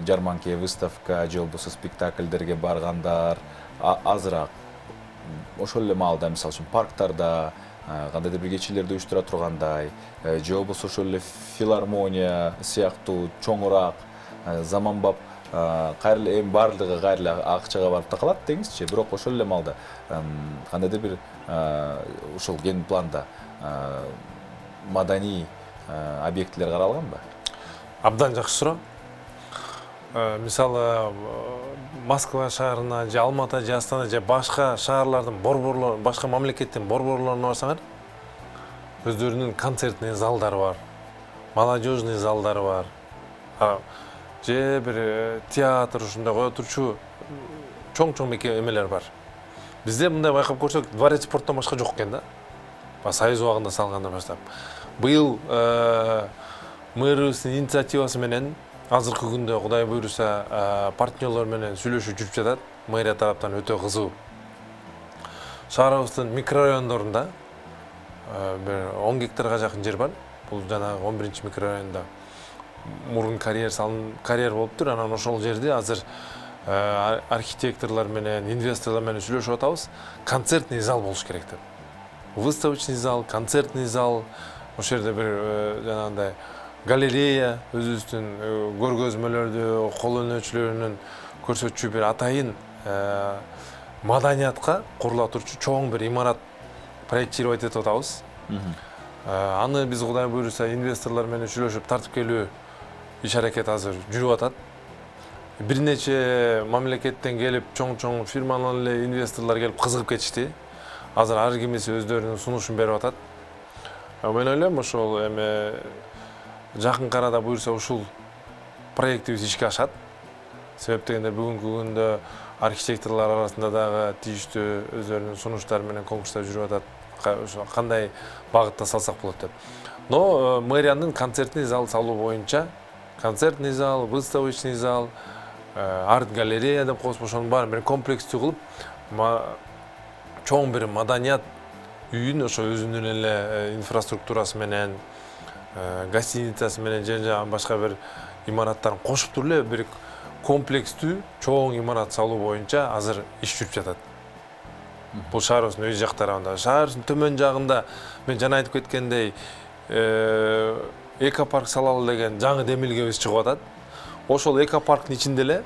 жарманка, выставка же болбосо спектакльдерге баргандар азыраак. Ошол эле маалда мисалы үчүн парктарда кандайдыр бир кечелерди уюштура тургандай, же болбосо ошол эле филармония сыяктуу чоңураак заманбап кайра эми баардыгы кайра эле акчага барып такалат деңизчи. Бирок ошол эле маалда кандайдыр бир ошол кен планда маданий объектилер каралганбы? Абдан жакшы суроо. Мисалы Москва шаарына же Алматы же Астана же башка шаарлардын борборлор, башка мамлекеттин борборлоруна барсаңар, өздөрүнүн концертный залдары бар, молодежный залдары бар. Же бир театр ушундай кое турчу чоң эмелер бар. Бизде мындай байкап көрсөк, дворец спорттон башка жок экен да. Союз убагында салгандан баштап. Быйыл мэрибиздин инициативасы менен азыркы күндө Кудай буйруса партнерлор менен сүйлөшүп жүрүп жатат. Мэрия тараптан өтө кызуу. Шаарыбыздын микрорайондорунда бир 10 гектарга жакын жер бар. Бул жанагы 11-чи микрорайонда мурун карьер болуптур. Анан ошол жерди азыр архитекторлор менен, инвесторлор менен сүйлөшүп атабыз. Концертный зал болуш керек деп. Выставочный зал, концертный зал, ошол жерде бир жанагындай галерея, өзүбүздүн көргөзмөлөрдү, кол өнөрчүлөрүнүн көрсөтчү бир атайын маданиятка курула турчу чоң бир имарат проектировать этип атабыз. Аны биз Кудай буйруса инвесторлор менен сүйлөшүп тартып келүү иш-аракет азыр жүрүп атат. Бир нече мамлекеттен келип, чоң фирмалар эле инвесторлор келип кызыгып кетишти. Азыр ар кимиси өздөрүнүн сунушун берип атат. Мен ойлойм ошол эми жакын арада буйруса ушул проектибиз ишке ашат. Себеп дегенде бүгүнкү күндө архитекторлор арасында дагы тийиштүү өздөрүнүн сунуштары менен конкурстар жүрүп атат. Кандай багытта салсак болот деп. Но мэриянын концертный зал салуу боюнча концертный зал, выставочный зал, арт-галерея деп коебуз, ошонун баарын бир комплекстүү кылып, чоң бир маданият үйүн ошо өзүнүн эле инфраструктурасы менен, гостиницасы менен же башка бир имараттарын кошуп туруп эле бир комплекстүү чоң имарат салуу боюнча азыр иш жүрүп жатат. Бул шаарыбыздын өз жак тарабында. Шаардын төмөн жагында мен жана айтып кеткендей экопарк салалы деген жаңы демилгебиз чыгып атат. Ошол экопарктын ичинде эле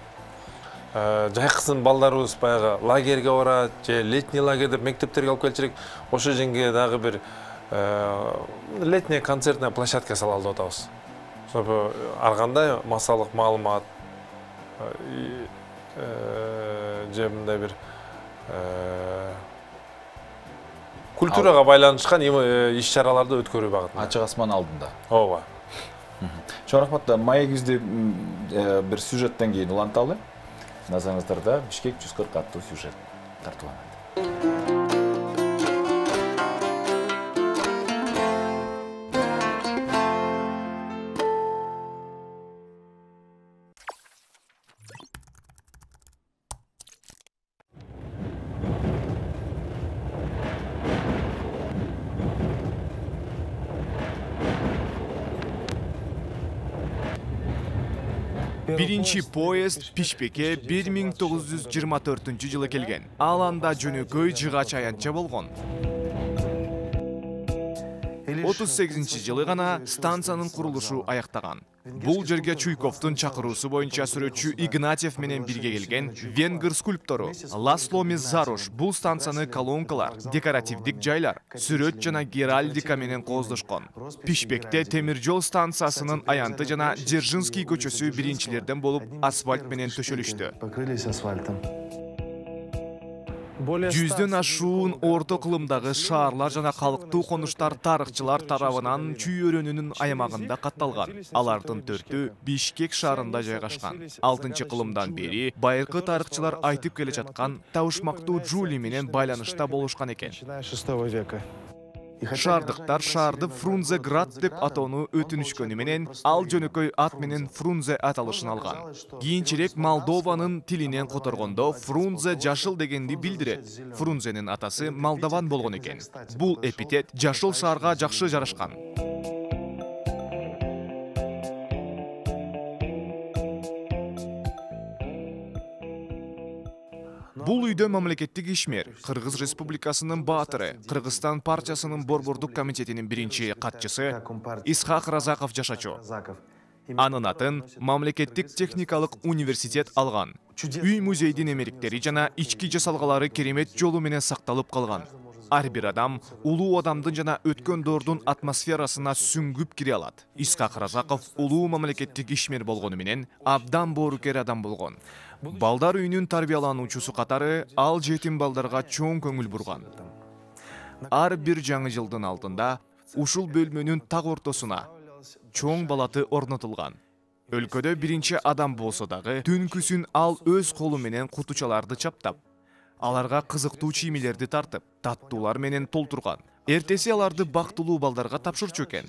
жайкысын балдарыбыз баягы лагерге барат, же летний лагерь деп мектептерге алып келчирек, ошол жерге дагы бир летняя концертная площадка салалы деп атабыз. Ошо ар кандай массалык маалымат же мындай бир культурага байланышкан иш-чараларды өткөрүү багытында. Ачык асман алдында. Ооба. Чоң рахмат. Маегибизди бир сюжеттен кийин уланталы. Назарыңыздарда Бишкек 140 аттуу сюжет тартууланат. Биринчи поезд Пишпекке 1924-жылы келген. Ал анда жөнөкөй жыгач аянтча болгон. 38-жылы гана станциянын курулушу аяктаган. Бул жерге Чуйковдун чакыруусу боюнча сүрөтчү Игнатьев менен бирге келген венгер скульптору Ласло Меззарош бул станцияны колонкалар, декоративдик жайлар, сүрөт жана геральдика менен кооздошкон. Пишпекте темир жол станциясынын аянты жана Дзержинский көчөсү биринчилерден болуп асфальт менен төшөлүштү. Жүздөн ашуун орто кылымдагы шаарлар жана калктуу конуштар тарыхчылар тарабынан Чүй өрөөнүнүн аймагында катталган. Алардын 4-ü Бишкек шаарында жайгашкан. 6-кылымдан бери байыркы тарыхчылар айтып келе жаткан табышмактуу Жули менен байланышта болушкан экен. Шаардыктар шаарды Фрунзеград деп атоону өтүнүшкөнү менен ал жөнөкөй ат менен Фрунзе аталышын алган. Кийинчерээк Молдованын тилинен которгондо Фрунзе жашыл дегенди билдирет. Фрунзенин атасы молдаван болгон экен. Бул эпитет жашыл шаарга жакшы жарашкан. Бул үйдө мамлекеттик ишмер, Кыргыз Республикасынын баатыры, Кыргызстан партиясынын борбордук комитетинин биринчи катчысы Исхак Разаков жашачу. Анын атын мамлекеттик техникалык университет алган. Үй музейдин эмериктери жана ички жасалгалары керемет жолу менен сакталып калган. Ар бир адам улуу адамдын жана өткөн доордун атмосферасына сүңгүп кире алат. Исхак Разаков улуу мамлекеттик ишмер болгону менен абдан боорукер адам болгон. Балдар үйүнүн тарбиялануучусу катары ал жетим балдарга чоң көңүл бурган. Ар бир жаңы жылдын алдында ушул бөлмөнүн так ортосуна чоң балаты орнотулган. Өлкөдө биринчи адам болсо дагы түнкүсүн ал өз колу менен кутучаларды чаптап, аларга кызыктуу чиймелерди тартып, таттуулар менен толтурган. Эртеси аларды бактылуу балдарга тапшырчу экен.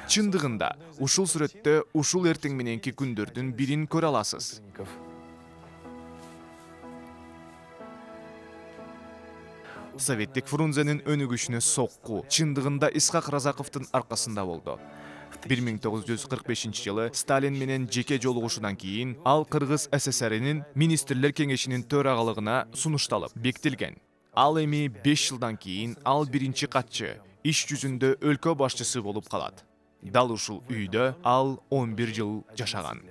Чындыгында, ушул сүрөттө ушул эртең мененки күндөрдүн бирин көрө аласыз. Советтик Фрунзенин өнүгүшүнө сокку чындыгында Исхак Разаковдун аркасында болду. 1945-жылы Сталин менен жеке жолугушудан кийин ал Кыргыз СССРинин министрлер кеңешинин төрагалыгына сунушталып бекитилген. Ал эми 5 жылдан кийин ал биринчи катчы, иш жүзүндө өлкө башчысы болуп калат. Дал ушул үйдө ал 11 жыл жашаган.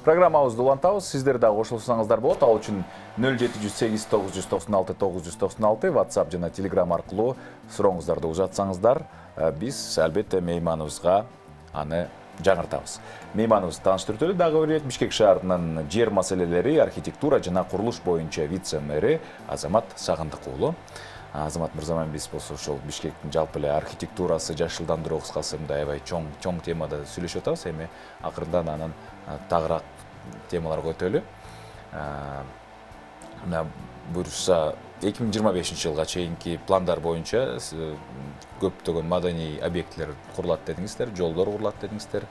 Программабызды улантабыз. Сиздер да кошулсаңыздар болот. Ал үчүн 0708 996 996 WhatsApp жана Telegram аркылуу сурооңуздарды узатсаңыздар, биз албетте мейманыбызга аны жаңыртабыз. Мейманыбызды тааныштырып дагы бир Бишкек шаарынын жер маселелери, архитектура жана курулуш боюнча вице-мэри Азамат Сагындык уулу. Азамат мырза, биз болсо ошол Бишкектин жалпы эле архитектурасы, жашылдандыруу кыскасы мындай аябай чоң темада сүйлөшүп атабыз. Эми акырындан анын тагыраак темаларга өтөлү. Мына буюрса 2025 жылга чейинки пландар боюнча көптөгөн маданий объектилер курулат дедиңиздер, жолдор курулат дедиңиздер,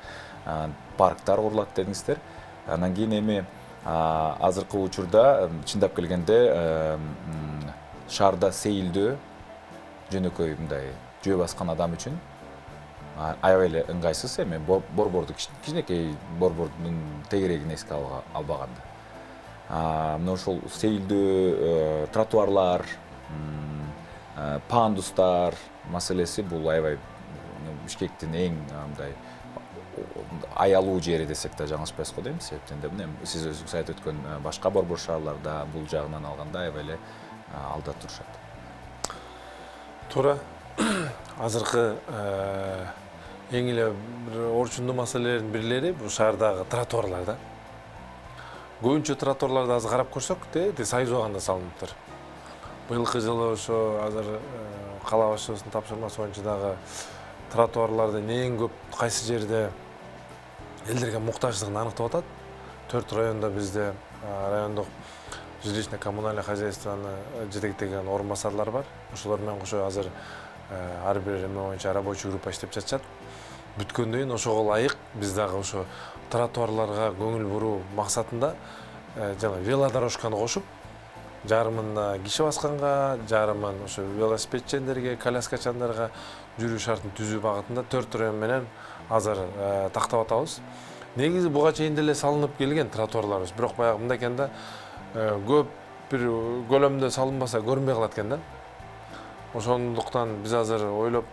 парктар курулат дедиңиздер. Анан кийин эми азыркы учурда чындап келгенде шаарда сейилдөө жөнөкөй мындай жөө баскан адам үчүн аябай эле ыңгайсыз. Эми борборду кичинекей борбордун тегерегин эске албаганда. Мына ошол сейилдөө, тротуарлар, пандустар маселеси бул аябай Бишкектин эң мындай аялуу жери десек да жаңылышпайсыз го дейм. Себептен де сиз өзүңүз айтып өткөн башка борбор шаарларда бул жагынан алганда аябай эле алда турушат. Туура. Азыркы эң эле бир орчундуу маселелердин бирлери бул шаардагы тротуарлар да. Көбүнчө тротуарларды азыр карап көрсөк, сайыз убагында салыныптыр. Быйылкы жылы ошо азыр кала башчысынын тапшырмасы боюнча дагы тротуарлардын эң көп кайсы жерде элдерге муктаждыгын аныктап атат. 4 районда бизде райондук жилищно-коммунальный хозяйствоны жетектеген орун басарлар бар. Ошолор менен кошо азыр ар бир эме боюнча рабочий группа иштеп жатышат. Бүткөндөн кийин ошого ылайык биз дагы ошо тротуарларга көңүл буруу максатында жана велодорожканы кошуп, жарымында киши басканга, жарымын ошо велосипедчендерге, коляскачандарга жүрүү шартын түзүү багытында 4 район менен азыр тактап атабыз. Негизи буга чейин деле салынып келген тротуарларыбыз, бирок баягы мындай экен да, көп бир көлөмдө салынбаса көрүнбөй калат экен да. Ошондуктан биз азыр ойлоп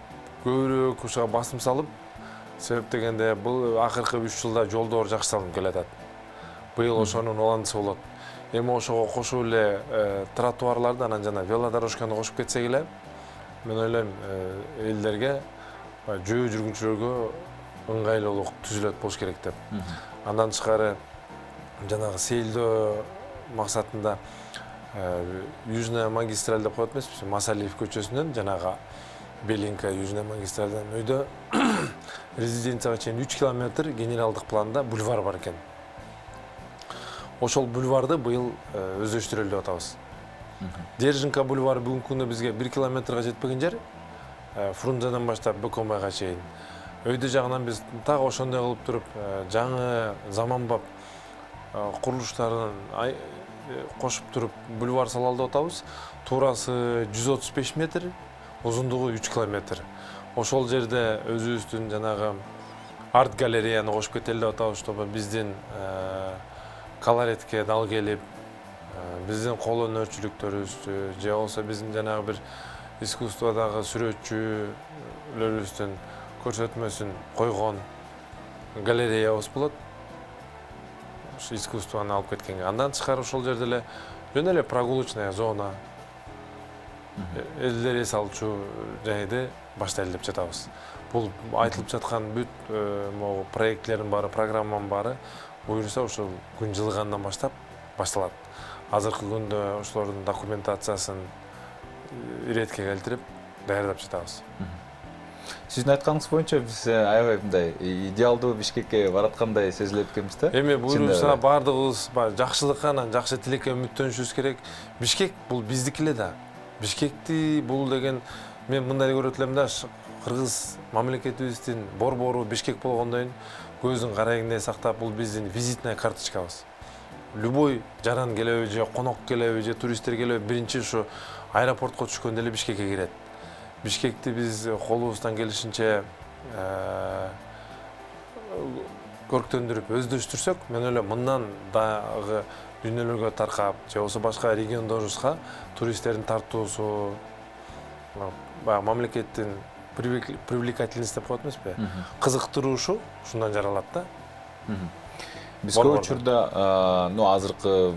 көбүрөөк ушуга басым салып, себеп дегенде бул акыркы 3 жылда жолдор жакшы салынып келатат. Быйыл ошонун уландысы болот. Эми ошого кошуп эле тротуарларды анан жана велодорожканы кошуп кетсек эле, мен ойлойм элдерге, жөө жүргүнчүлөргө ыңгайлуулук түзүлөт болуш керек деп. Андан тышкары жанагы сейилдөө максатында Южная магистраль деп коет эмеспиз, Масалиев көчөсүнөн жанагы Белинка Южная магистралдан өйдө резиденцияга чейин 3 километр генералдык планда бульвар бар экен. Ошол бульварды быйыл өздөштүрөлү деп атабыз. Держинка бульвары бүгүнкү күндө бизге 1 километрга жетпеген жер. Фрунзеден баштап Бөкөнбайга чейин. Өйдө жагынан биз так ошондой кылып туруп, жаңы заманбап курулуштарын кошуп туруп бульвар салалы деп атабыз. Туурасы 135 метр, узундугу 3 километр. Ошол жерде өзүбүздүн жанагы арт галереяны кошуп кетели деп атабыз, чтобы биздин колоретке дал келип, биздин кол өнөрчүлүктөрүбүздү, же болбосо биздин жанагы бир искусстводагы сүрөтчүлөрүбүздүн көрсөтмөсүн койгон галереябыз болот. Ошо искусствону алып кеткенге. Андан тышкары ошол жерде эле жөн эле прогулочная зона, элдер эс алчу жайды баштайлы деп жатабыз. Бул айтылып жаткан бүт проектлердин баары, программанын баары буюрса ошол күн жылыгандан баштап башталат. Азыркы күндө ошолордун документациясын иретке келтирип даярдап жатабыз. Сиздин айтканыңыз боюнча биз аябай мындай идеалдуу Бишкекке бараткандай сезилет экенбиз да. Эми буюрса бардыгыбыз жакшылыкка, анан жакшы тилекке үмүттөнүшүбүз керек. Бишкек бул биздики эле да. Бишкекти бул деген мен мындай көрөт элем да, кыргыз мамлекетибиздин борбору Бишкек болгондон көздүн карайгындай сактап, бул биздин визитная карточкабыз. Любой жаран келеби же конок келеби же туристтер келеби, биринчи ушу аэропортко түшкөндө эле Бишкекке кирет. Бишкекти биз колубуздан келишинче көрктөндүрүп өздөштүрсөк, мен ойлойм мындан дагы дүйнөлөргө таркап, же болбосо башка региондорубузга туристтердин тартуусу, мамлекеттин привлекательность деп коет эмеспи? Кызыктыруушу ушундан жаралат да. Биз көп учурда азыркы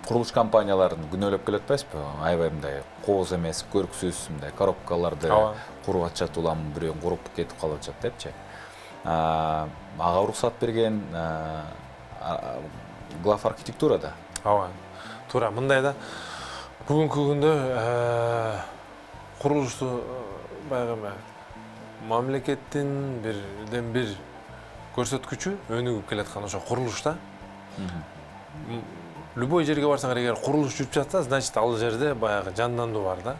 курулуш компанияларын күнөөлөп келе атпайсызбы? Аябай мындай кооз эмес, көрксүз мындай коробкаларды куруп атышат, улам бирөөнү куруп кетип калып атышат депчи. Ага уруксат берген глав архитектурада. Ооба. Туура мындай да. Бүгүнкү күндө курулушту баягы мамлекеттин бирден бир көрсөткүчү өнүгүп келаткан ошо курулушта. Любой жерге барсаңар, эгер курулуш жүрүп жатса, значит ал жерде баягы жандандуу бар да.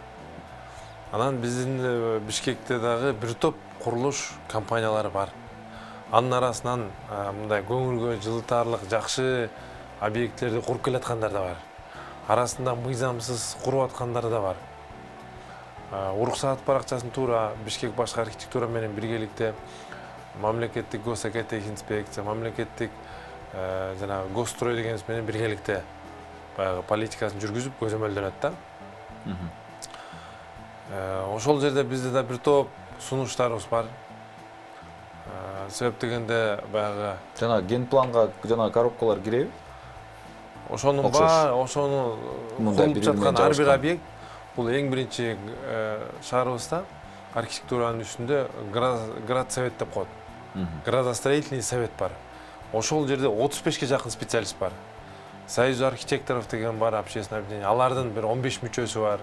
Анан биздин Бишкекте дагы бир топ курулуш компаниялары бар. Анын арасынан мындай көңүлгө жылытарлык жакшы объекттерди куруп келаткандар да бар. Арасында мыйзамсыз куруп аткандар да бар. Уруксаат баракчасын туура Бишкек башкы архитектура менен биргеликте мамлекеттик госэкотехинспекция, мамлекеттик жана госстрой дегенибиз менен биргеликте баягы политикасын жүргүзүп көзөмөлдөнөт да. Ошол жерде бизде да бир топ сунуштарыбыз бар. себеп дегенде баягы жана ген планга жана коробкалар киреби? ошонун ошону курулуп жаткан ар бир объект бул эң биринчи шаарыбызда архитектуранын үстүндө градсовет деп коет. Градостроительный совет бар. Ошол жерде 35ке жакын специалист бар. Союз архитекторов деген бар, общественное объединение. Алардын бир 15 мүчөсү бар.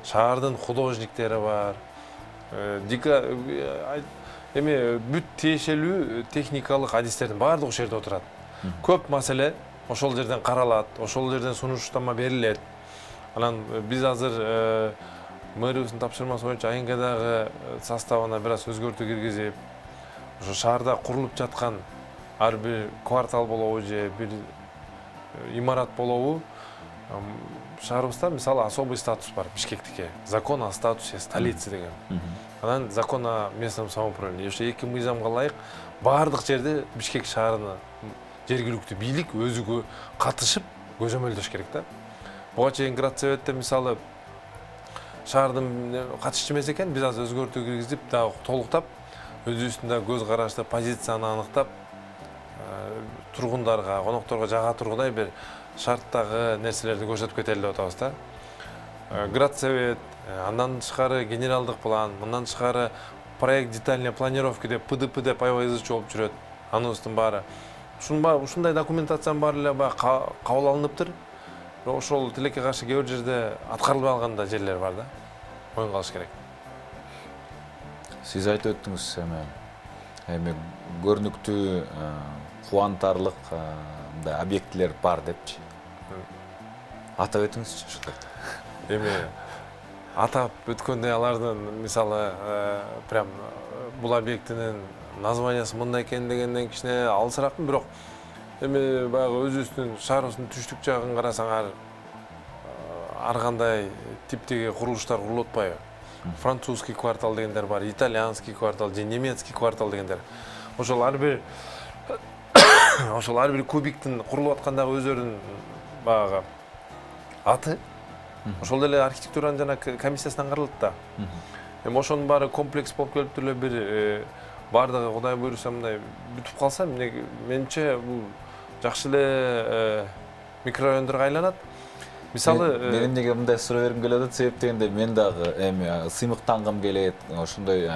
Шаардын художниктери бар. Эми бүт тиешелүү техникалык адистердин баардыгы ошол жерде отурат. Көп маселе ошол жерден каралат, ошол жерден сунуштама берилет. Анан биз азыр мэрибиздин тапшырмасы боюнча АНГдагы составына бир аз өзгөртүү киргизип, ошо шаарда курулуп жаткан ар бир квартал болобу же бир имарат болобу, шаарыбызда мисалы особый статус бар Бишкектике. Закон о статусе столицы деген. Анан закон о местном самоуправлении. Ошо эки мыйзамга ылайык баардык жерде Бишкек шаарына жергиликтүү бийлик өзүгө катышып көзөмөлдөш керек да. Буга чейин градсоветте мисалы шаардын катышчу эмес экен, биз азыр өзгөртүү киргизип, дагы толуктап, өзүбүздүн көз карашты позицияны аныктап, тургундарга, конокторго жага тургудай бир шарттагы нерселерди көрсөтүп кетели деп атабыз да. Градсовет, андан тышкары генералдык план, мындан тышкары проект детальной планировки деп ПДП деп аябай ызычуу болуп жүрөт. Аныбыздын баары. Ушундай документациянын баары эле кабыл алыныптыр. Ошол тилекке каршы кээ бир жерде аткарылбай калган да жерлер бар да. Моюн калыш керек. Сиз айтып өттүңүз эми көрүнүктүү кубантарлык объектилер бар депчи. Атап өтүңүзчү ушул. Эми атап өткөндө алардын мисалы прям бул объектинин названиясы мындай экен дегенден кичине алысыракмын, бирок эми баягы өзүбүздүн шаарыбыздын түштүк жагын карасаң ар кандай типтеги курулуштар курулуп атпайбы? Французский квартал дегендер бар, итальянский квартал же немецкий квартал дегендер. Ошол ар бир кубиктин курулуп аткандагы өздөрүнүн баягы аты. Ошол эле архитектуранын жана комиссиясынан каралат да. Эми ошонун баары комплекс болуп келип эле бир бардыгы Кудай буйруса мындай бүтүп калса, менимче бул жакшы эле микрорайондорго айланат. Мисалы мен эмнеге мындай суроо бергим келип атат, себеп дегенде мен дагы эми сыймыктангым келет, ошондой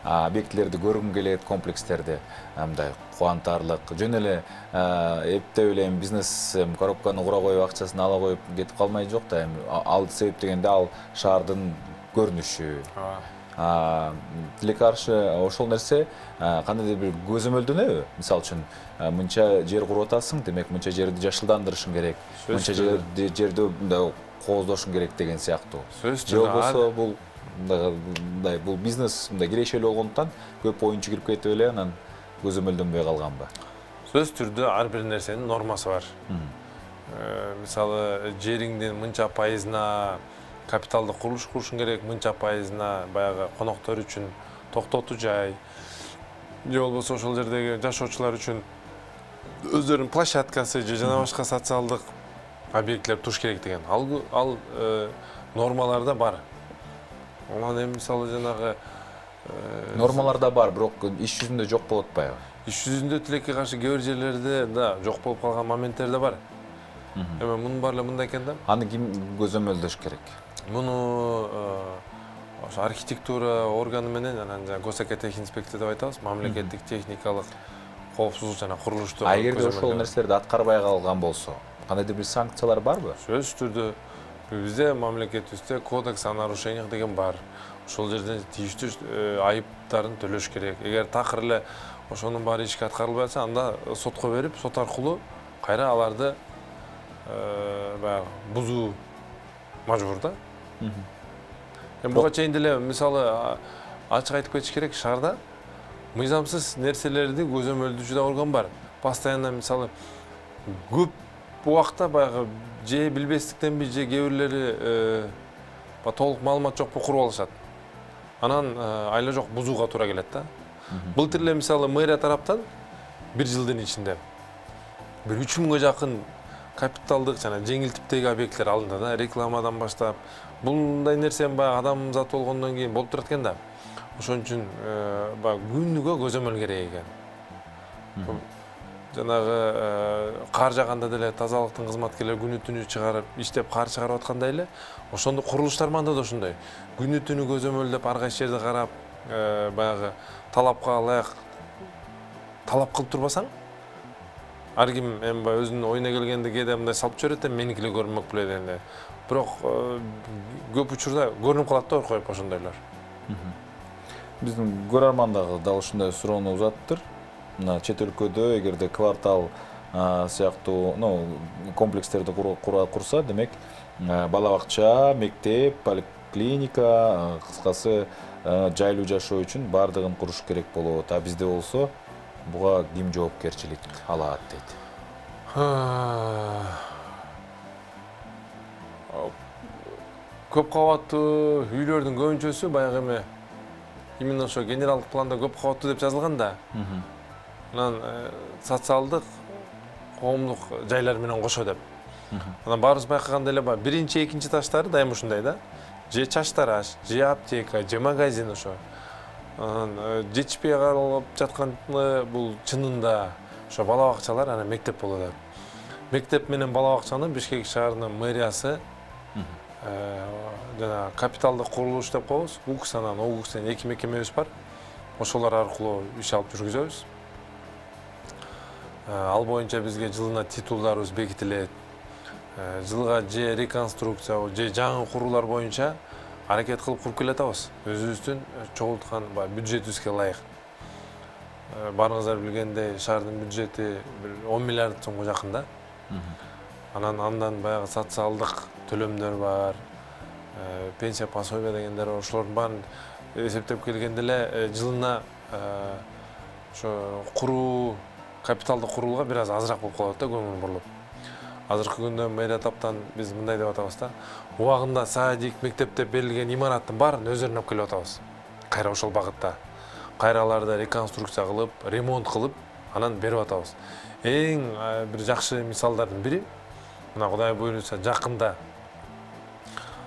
объектилерди көргүм келет, комплекстерди, мындай кубантарлык. Жөн эле эптеп эле бизнес коробканы кура коюп, акчасын ала коюп кетип калмай жок да, эми ал себеп дегенде ал шаардын көрүнүшү. Тилекке каршы ошол нерсе кандайдыр бир көзөмөлдөнөбү? Мисалы үчүн мынча жер куруп атасың, демек мынча жерди жашылдандырышың керек, мынча жерди кооздошуң керек деген сыяктуу. Же болбосо бул бизнес кирешелүү болгондуктан көп оюнчу кирип кетип эле анан көзөмөлдөнбөй калганбы? Сөз түрдө ар бир нерсенин нормасы бар. Мисалы жериңдин мынча пайызына капиталды курулуш курушуң керек, мынча пайызына баягы коноктор үчүн токтотуу жай, же болбосо ошол жердеги жашоочулар үчүн өздөрүнүн площадкасы же жана башка социалдык объектилер туруш керек деген. Ал нормаларда бар. Анан эми мисалы жанагы нормаларда бар, бирок иш жүзүндө жок болуп атпайбы? Иш жүзүндө тилекке каршы кээ бир жерлерде да жок болуп калган моменттер да бар. Эми мунун баары эле мындай экен да. Аны ким көзөмөлдөш керек? Муну ошо архитектура органы менен анан жана госэкотехинспекция деп айтабыз, мамлекеттик техникалык коопсуздук жана курулушту. Эгерде ошол нерселерди аткарбай калган болсо, кандайдыр бир санкциялар барбы? Сөзсүз түрдө бизде мамлекетибизде кодекс о нарушениях деген бар. Ошол жерден тийиштүү айыптарын төлөш керек. Эгер такыр эле ошонун баары ишке аткарылбай атса, анда сотко берип, сот аркылуу кайра аларды баягы бузуу мажбур да. Эми буга чейин деле мисалы ачык айтып кетиш керек, шаарда мыйзамсыз нерселерди көзөмөлдөчү да орган бар. Постоянно мисалы көп убакта баягы же билбестиктенби же кээ бирлери толук маалымат жокпу куруп алышат. Анан айла жок бузууга туура келет да. Былтыр эле мисалы мэрия тараптан бир жылдын ичинде бир 3000га жакын капиталдык жана жеңил типтеги объекттер алынды да, рекламадан баштап. Мындай нерсе баягы адам заты болгондон кийин болуп турат экен да. Ошон үчүн күнүгө көзөмөл керек экен. Жанагы кар жаганда деле тазалыктын кызматкерлери күнү түнү чыгарып иштеп кар чыгарып аткандай эле, ошондо курулуштар манда да ошондой. Күнү түнү көзөмөлдөп ар кайсы жерди карап, баягы талапка ылайык талап кылып турбасаң, ар ким эми өзүнүн оюна келгенде кээде мындай салып жиберет, меникиле көрүнмөк белет энди. Бирок көп учурда көрүнүп калат да оркоюп ошондойлор. Биздин көрөрмандагы дал ушундай суроону узаттыр. Мына чет өлкөдө эгерде квартал сыяктуу комплекстерди курса, демек бала бакча, мектеп, поликлиника, кыскасы жайлуу жашоо үчүн бардыгын куруш керек болот. А бизде болсо буга ким жоопкерчилик алат дейт. Көп кабаттуу үйлөрдүн көбүнчөсү баягы эми именно ошо генералдык планда көп кабаттуу деп жазылган да. Анан социалдык коомдук жайлар менен кошо деп. Анан баарыбыз байкагандай эле биринчи, экинчи этаждары дайым ушундай да. Же чач тараш, же аптека, же магазин ошо. Анан жетишпей калып жатканы бул чынында ошо бала бакчалар, анан мектеп болот деп. Мектеп менен бала бакчаны Бишкек шаарынын мэриясы жана капиталдык курулуш деп коебуз. УКС анан ОГУКСтен эки мекемебиз бар. Ошолор аркылуу иш алып жүргүзөбүз. Ал боюнча бизге жылына титулдарыбыз бекитилет. Жылга же реконструкция, же жаңы курулар боюнча аракет кылып куруп келатабыз. Өзүбүздүн чогулткан бюджетибизге ылайык. Баарыңыздар билгендей, шаардын бюджети 10 миллиард сомго жакында. Анан андан баягы социалдык төлөмдөр бар, пенсия пособие дегендер бар. Ошолордун баарын эсептеп келгенде эле жылына ошо куруу капиталдык курууга бир аз азыраак болуп калат да, көңүл буруп. Азыркы күндө мэрия таптан биз мындай деп атабыз да. Убагында садик, мектеп деп берилген имараттын баарын өздөрүнө алып келип атабыз. Кайра ошол багытта. Кайраларды реконструкция кылып, ремонт кылып, анан берип атабыз. Эң бир жакшы мисалдардын бири, мына Кудай буйруса жакында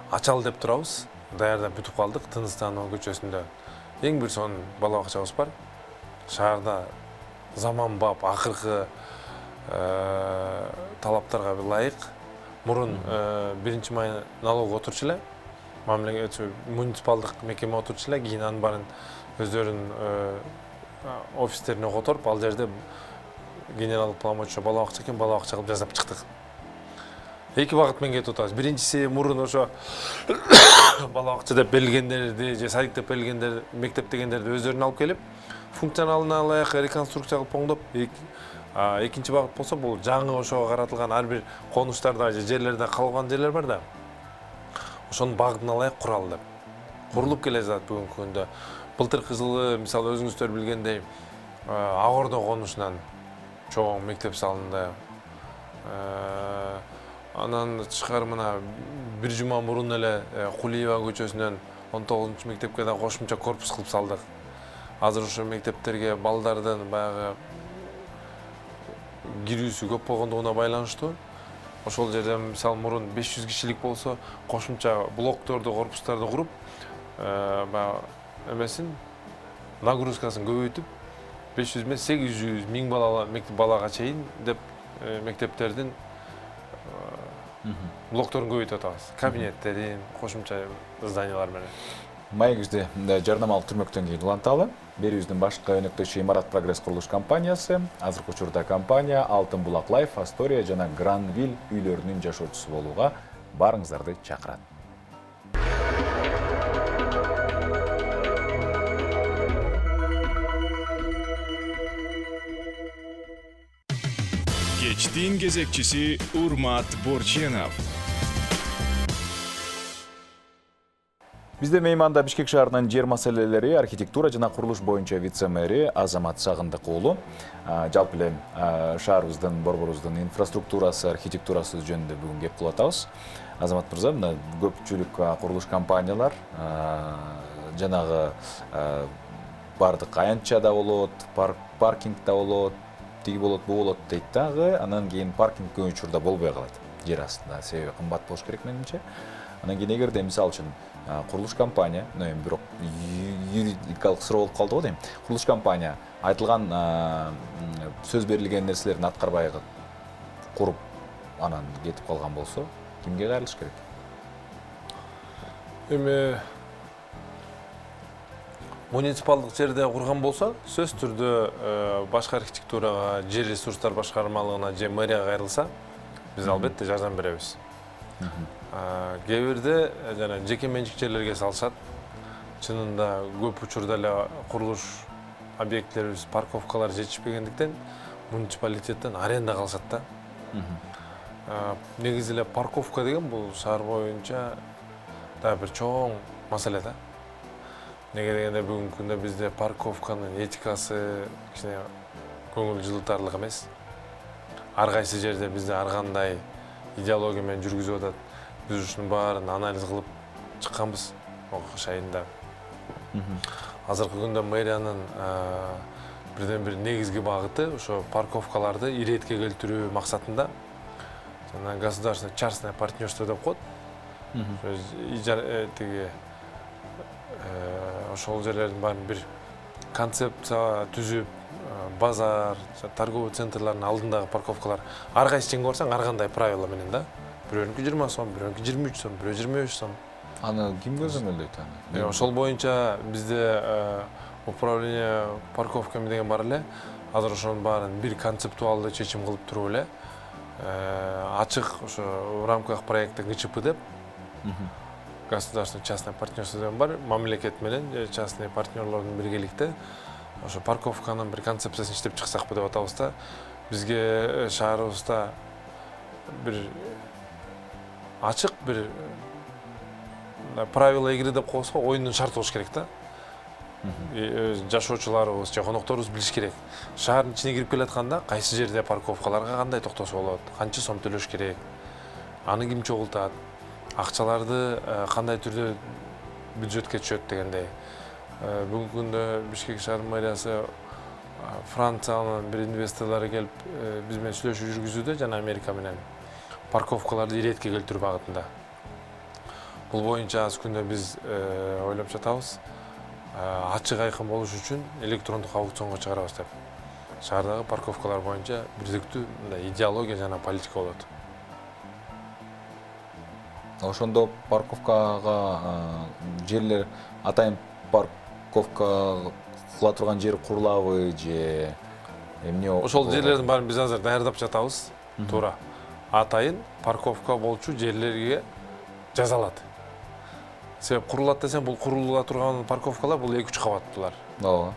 ачалы деп турабыз. Даярдап бүтүп калдык Тыныстанова көчөсүндө. Эң бир сонун бала бакчабыз бар. Шаарда заманбап, акыркы талаптарга ылайык. Мурун 1-май налог отурчу эле, муниципалдык мекеме отурчу эле, кийин анын баарын өздөрүнүн офистерине которуп, ал жерде генералдык план боюнча бала бакча экен, бала бакча кылып жасап чыктык. Эки багыт менен кетип атабыз. Биринчиси мурун ошо бала бакча деп берилгендерди, же садик деп берилгендер, мектеп дегендерди өздөрүнө алып келип, функционалына ылайык реконструкция кылып оңдоп, экинчи багыт болсо бул жаңы ошого каратылган ар бир конуштарда же жерлерде калган жерлер бар да. Ошонун багытына ылайык куралы деп. Курулуп келе жатат бүгүнкү күндө. Былтыркы жылы, мисалы өзүңүздөр билгендей, Ак Ордо конушунан чоң мектеп салынды. Анан тышкары мына бир жума мурун эле Кулиева көчөсүнөн 19 мектепке да кошумча корпус кылып салдык. Азыр ошо мектептерге балдардын баягы кирүүсү көп болгондугуна байланыштуу. Ошол жерде мисалы мурун 500 кишилик болсо, кошумча блокторду, корпустарды куруп, баягы эмесин нагрузкасын көбөйтүп 500 эмес 800 миң балага чейин деп мектептердин блокторун көбөйтүп атабыз. Кабинеттерин, кошумча зданиялар менен. Маегибизди жарнамалык түрмөктөн кийин уланталы. Берүүбүздүн башкы өнөктөшү Имарат Прогресс курулуш компаниясы. Азыркы учурда компания Алтын Булак Лайф, Астория жана Гранвилл үйлөрүнүн жашоочусу болууга баарыңыздарды чакырат. Кечтин кезекчиси Урмат Борченов. Бизде мейманда Бишкек шаарынын жер маселелери, архитектура жана курулуш боюнча вице-мэри Азамат Сагындык уулу. Жалпы эле шаарыбыздын, борборубуздун инфраструктурасы, архитектурасы жөнүндө бүгүн кеп кылып атабыз. Азамат мырза, мына көпчүлүк курулуш компаниялар жанагы бардык аянтча да болот, паркинг да болот, тиги болот, бу болот дейт дагы, анан кийин паркинг көп учурда болбой калат. Жер астында себеби кымбат болуш керек менимче. Анан кийин эгерде мисалы үчүн курулуш компания, бирок юридикалык суроо болуп калды го дейм. Курулуш компания айтылган сөз берилген нерселерин аткарбай куруп анан кетип калган болсо, кимге кайрылыш керек? Эми муниципалдык жерде курган болсо, сөз түрдө башка архитектурага, жер ресурстар башкармалыгына же мэрияга кайрылса, биз албетте жардам беребиз. Кээ бирде жана жеке менчик жерлерге салышат. Чынында көп учурда эле курулуш объектлерибиз, парковкалар жетишпегендиктен муниципалитеттен аренда калышат да. Негизи эле парковка деген бул шаар боюнча да бир чоң маселе да. Неге дегенде бүгүнкү күндө бизде парковканын этикасы кичине көңүл жылытарлык эмес. Ар кайсы жерде бизде ар кандай идеология менен жүргүзүп атат. Биз ушунун баарын анализ кылып чыкканбыз окуш айында. Азыркы күндө мэриянын бирден бир негизги багыты ошо парковкаларды иретке келтирүү максатында жана государственное частное партнерство деп коет. Ошол жерлердин баарын бир концепция түзүп, базар, торговый центрлардын алдындагы парковкалар ар кайсысын көрсөң ар кандай правила менен да. Бирөөнүкү 20 сом, бирөөнүкү 23 сом, бирөө 25 сом. Аны ким көзөмөлдөйт аны? Ошол боюнча бизде управление парковками деген бар эле. Азыр ошонун баарын бир концептуалдуу чечим кылып туруп эле ачык ошо в рамках проекта ГЧП деп государственное частное партнерство деген бар. Мамлекет менен частный партнерлордун биргеликте ошо парковканын бир концепциясын иштеп чыксакпы деп атабыз да. Бизге шаарыбызда бир ачык бир правила игры деп койсо, оюндун шарты болуш керек да. Жашоочуларыбыз же конокторубуз билиш керек. Шаардын ичине кирип келатканда кайсы жерде парковкаларга кандай токтосо болот, канча сом төлөш керек, аны ким чогултат, акчаларды кандай түрдө бюджетке түшөт дегендей. Бүгүнкү күндө Бишкек шаар мэриясы Франциянын бир инвесторлору келип биз менен сүйлөшүү жүргүзүүдө жана Америка менен парковкаларды иретке келтирүү багытында. Бул боюнча аз күндө биз ойлоп жатабыз. Ачык айкын болуш үчүн электрондук аукционго чыгарабыз деп. Шаардагы парковкалар боюнча бирдиктүү идеология жана политика болот. Ошондо парковкага жерлер атайын парковка кыла турган жер курулабы же эмне? Ошол жерлердин баарын биз азыр даярдап жатабыз. Туура. Атайын парковка болчу жерлерге жазалат. Себеп курулат десем, бул курулула турган парковкалар бул 2-3 кабаттуулар. Ооба.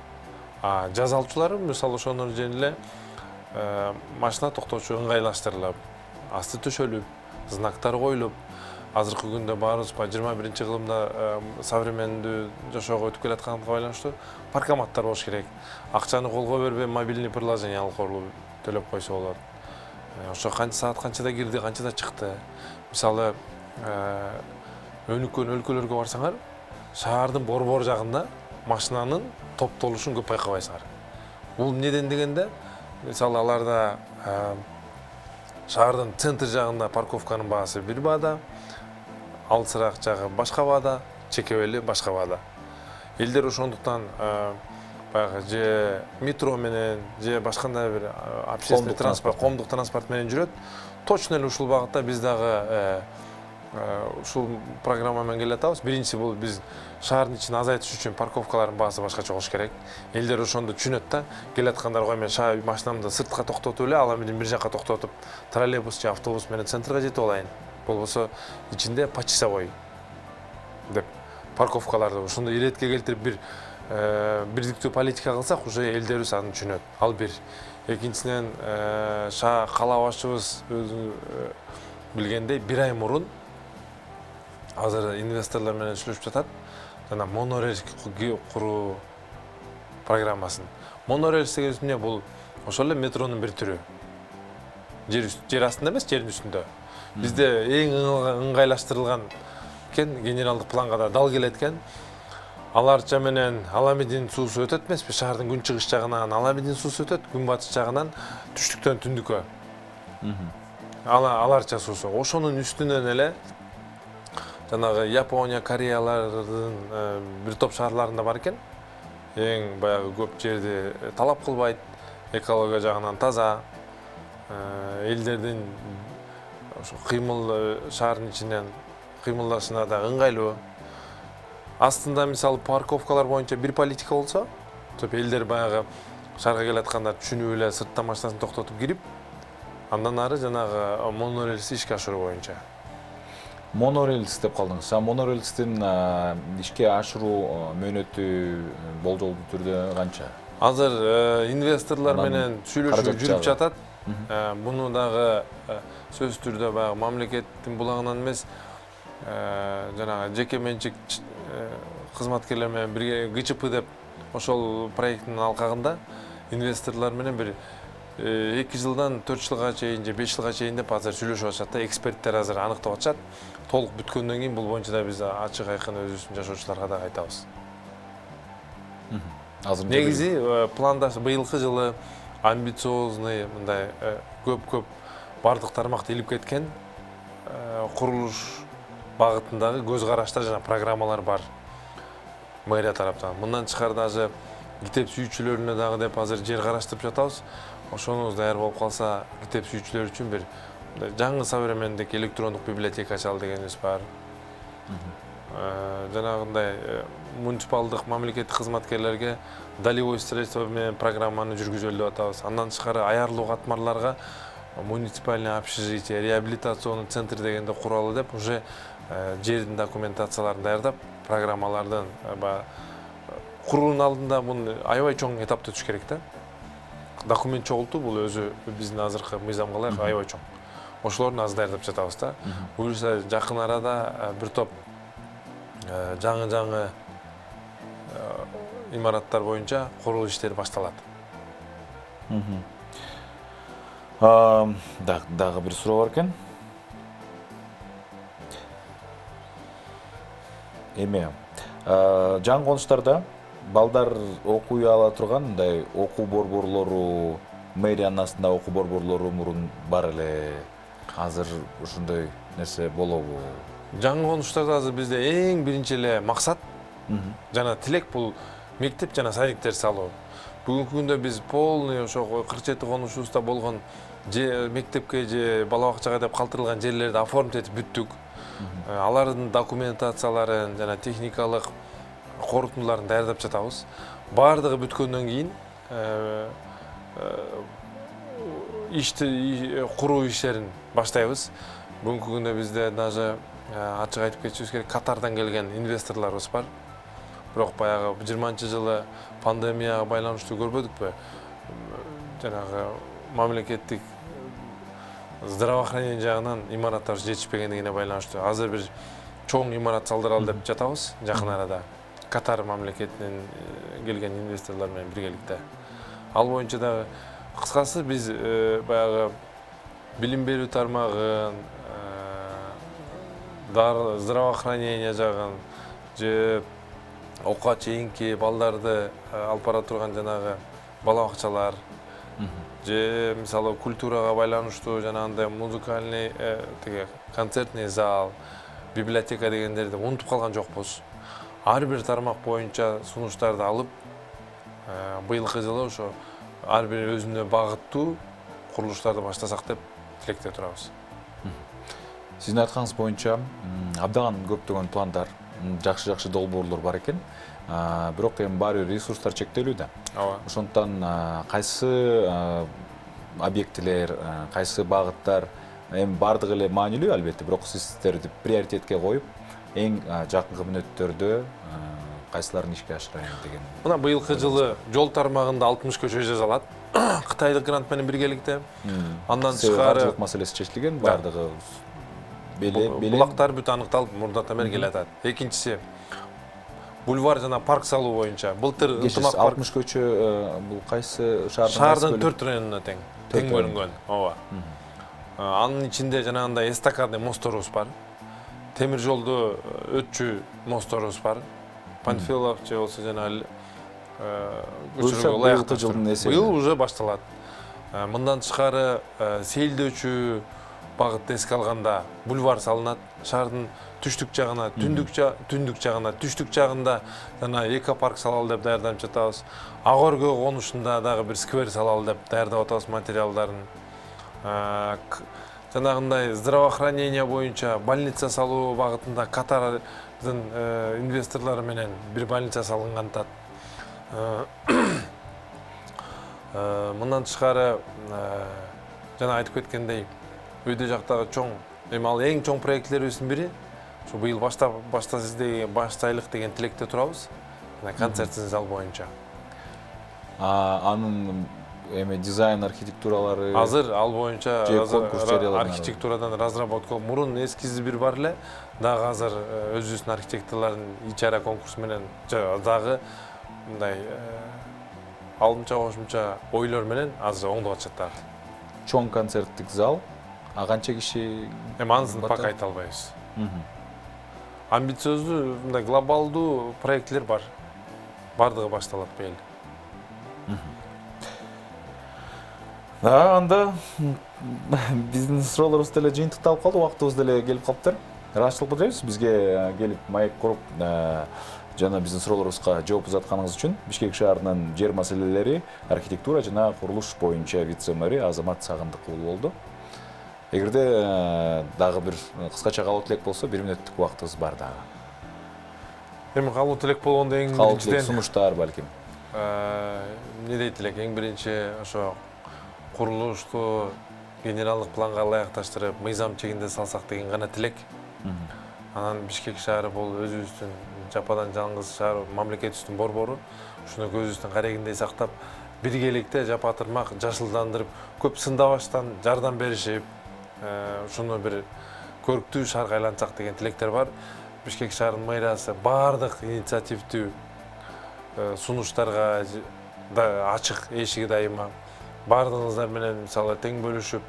Жазалчулары мисалы ошонун жөн эле машина токтоочу ыңгайлаштырылып, асты төшөлүп, знактар коюлуп, азыркы күндө баарыбыз 21-кылымда современдүү жашоого өтүп келатканга байланыштуу паркоматтар болуш керек. Акчаны колго бербей мобильный приложение алып төлөп койсо болот. Ошо канча саат канчада кирди, канчада чыкты. Мисалы өнүккөн өлкөлөргө барсаңар, шаардын борбор жагында машинанын топтолушун көп байкабайсыңар. Бул неден дегенде, мисалы аларда шаардын центр жагында парковканын баасы бир баада, алысыраак жагы башка баада, чекебели башка баада. Элдер ошондуктан баягы же метро менен, же башкандай бир общественный транспорт, коомдук транспорт менен жүрөт. Точно эле ушул багытта биз дагы ушул программа менен келатабыз. Биринчиси бул биз шаардын ичин азайтыш үчүн парковкалардын баасы башкача болуш керек. Элдер ошондо түшүнөт да. Келаткандар кой мен машинамды сыртка токтотуп эле, ала менен бир жакка токтотуп, троллейбус же автобус менен центрге жетип алайын. Болбосо ичинде почасовой деп парковкаларды ошондо иретке келтирип бир бирдиктүү политика кылсак, уже элдерибиз аны түшүнөт. Ал бир. Экинчисинен кала башчыбыз билгендей, бир ай мурун азыр инвесторлор менен сүйлөшүп жатат. Жана монорельс куруу программасын. Монорельс деген эмне? Бул ошол эле метронун бир түрү. Жер астында эмес, жердин үстүндө. Бизде эң ыңгайлаштырылган генералдык планга да дал келет экен. Аларча менен Аламедин суусу өтөт эмеспи? Шаардын күн чыгыш жагынан Аламедин суусу өтөт, күн батыш жагынан түштүктөн түндүккө. Аларча суусу. Ошонун үстүнөн эле жанагы Япония, Кореялардын бир топ шаарларында бар экен. Эң баягы көп жерди талап кылбайт, экология жагынан таза, элдердин ошо кыймыл шаардын ичинен кыймылдашына да ыңгайлуу. Астында мисалы парковкалар боюнча бир политика болсо, топ элдер баягы шаарга келаткандар түшүнүп эле сырттан машинасын токтотуп кирип, андан ары жанагы монорельсти ишке ашыруу боюнча. Монорельс деп калдыңыз. Монорельстин ишке ашыруу мөөнөтү болжолдуу түрдө канча? Азыр инвесторлор менен сүйлөшүү жүрүп жатат. Буну дагы сөз түрдө баягы мамлекеттин булагынан эмес, жанагы жеке менчик кызматкерлер менен бирге ГЧП деп ошол проекттин алкагында инвесторлор менен бир 2 жылдан 4 жылга чейин же 5 жылга чейин деп азыр сүйлөшүп атышат да, эксперттер азыр аныктап атышат. Толук бүткөндөн кийин бул боюнча да биз ачык айкын өзүбүздүн жашоочуларга да айтабыз. Негизи планда быйылкы жылы амбициозный, мындай көп бардык тармакты илип кеткен курулуш багытындагы көз караштар жана программалар бар мэрия тараптан. Мындан тышкары даже китеп сүйүүчүлөрүнө дагы деп азыр жер караштырып жатабыз. Ошоңуз даяр болуп калса, китеп сүйүүчүлөр үчүн бир жаңы современдик электрондук библиотека ачалы дегенибиз бар. Жанагындай муниципалдык мамлекеттик кызматкерлерге долевой строительство менен программаны жүргүзөлү деп атабыз. Андан тышкары аярлуу катмарларга муниципальный общежитие, реабилитационный центр дегенде куралы деп уже жердин документацияларын даярдап, программалардын куруунун алдында муну аябай чоң этапты өтүш керек да. Документ чогултуу бул өзү биздин азыркы мыйзамга ылайык аябай чоң. Ошолорду азыр даярдап жатабыз да. Буюрса жакын арада бир топ жаңы имараттар боюнча куруу иштери башталат. Дагы бир суроо бар экен. Эми жаңы конуштарда балдар окуй ала турган мындай окуу борборлору, мэриянын астында окуу борборлору мурун бар эле. Азыр ушундай нерсе болобу? Жаңы конуштарда азыр бизде эң биринчи эле максат жана тилек бул мектеп жана садиктер салуу. Бүгүнкү күндө биз полный ошо 47 конушубузда болгон же мектепке же бала бакчага деп калтырылган жерлерди оформить этип бүттүк. Алардын документацияларын жана техникалык корутундуларын даярдап жатабыз. Бардыгы бүткөндөн кийин ишти куруу иштерин баштайбыз. Бүгүнкү күндө бизде даже ачык айтып кетишибиз керек, Катардан келген инвесторлорубуз бар. Бирок баягы 20-жылы пандемияга байланыштуу көрбөдүкпү? Жанагы мамлекеттик здравоохранение жагынан имараттар жетишпегендигине байланыштуу. Азыр бир чоң имарат салдыралы деп жатабыз жакын арада. Катар мамлекетинен келген инвесторлор менен биргеликте. Ал боюнча да кыскасы биз баягы билим берүү тармагын, здравоохранение жагын же окуга чейинки балдарды алып бара турган жанагы бала бакчалар же мисалы культурага байланыштуу жанагындай музыкальный концертный зал, библиотека дегендерди унутуп калган жокпуз. Ар бир тармак боюнча сунуштарды алып, быйылкы жылы ошо ар бир өзүнө багыттуу курулуштарды баштасак деп тилекте турабыз. Сиздин айтканыңыз боюнча абдан көптөгөн пландар, жакшы долбоорлор бар экен. Бирок эми баары ресурстар чектелүү да. Ошондуктан кайсы объектилер, кайсы багыттар эми бардыгы эле маанилүү албетте, бирок сиздерди приоритетке коюп, эң жакынкы мүнөттөрдө кайсыларын ишке ашырайын деген. Мына быйылкы жылы жол тармагында 60 көчө жасалат. Кытайдык грант менен биргеликте. Андан тышкары каржылык маселеси чечилген, бардыгы булактар бүт аныкталып, мурдатан бери келатат. Экинчиси бульвар жана парк салуу боюнча. Былтыр ынтымак 60 көчө бул кайсы шаардын 4 районуна тең бөлүнгөн. Ооба. Анын ичинде жанагындай эстакадный мостторубуз бар. Темир жолду өтчү мостторубуз бар. Панфилов же болсо жана быйыл уже башталат. Мындан тышкары сейилдөөчү багытты эске алганда бульвар салынат, шаардын түштүк жагына, түндүк жагына, түштүк жагында жана экопарк салалы деп даярдап жатабыз. Ак өргө конушунда дагы бир сквер салалы деп даярдап атабыз материалдарын. Жанагындай здравоохранение боюнча больница салуу багытында Катардын инвесторлары менен бир больница салынган тат. Мындан тышкары жана айтып кеткендей, өйдө жактагы чоң, эми ал эң чоң проектлерибиздин бири. Şu bu yıl başlaylık деген tilekte turabız. Konsertin zal boyunca. Anın dizайн архитектуралары Hazır al boyunca konкурс жарыяланган. Arxitekturadan разработка murun eskizi bir var эле. Дагы азыр өзүбүздүн архитекторлордун ичара конкурс менен дагы мындай алымча кошумча ойлор менен азыр оңдоп атышат. Чоң концерттик зал. Канча киши? Эми анысын пока айта албайбыз. Амбициозду, глобалдуу проектлер бар. Бардыгы башталат бейли. Анда биздин суроолорубуз деле жыйынтыкталып калды, убактыбыз деле келип калыптыр. Ырайчылык билдиребиз бизге келип маек куруп жана биздин суроолорубузга жооп узатканыңыз үчүн. Бишкек шаарынын жер маселелери, архитектура жана курулуш боюнча вице-мэри Азамат Сагындык уулу болду. Эгерде дагы бир кыскача калуу тилек болсо, 1 мүнөттүк убактыбыз бар дагы. Эми калуу тилек болгондо эң биринчиден сунуштар балким. Не дейт элек, эң биринчи ошо курулушту генералдык планга ылайыкташтырып, мыйзам чегинде салсак деген гана тилек. Анан Бишкек шаары бул өзүбүздүн жападан жалгыз шаар, мамлекетибиздин борбору. Ушуну көзүбүздүн карегиндей сактап, биргеликте жапатырмак, жашылдандырып, көп сындабаштан жардам беришип, ушуну бир көрктүү шаарга айлантсак деген тилектер бар. Бишкек шаарынын мэриясы бардык инициативдүү сунуштарга ачык, эшиги дайыма. Бардыгыңыздар менен мисалы тең бөлүшүп,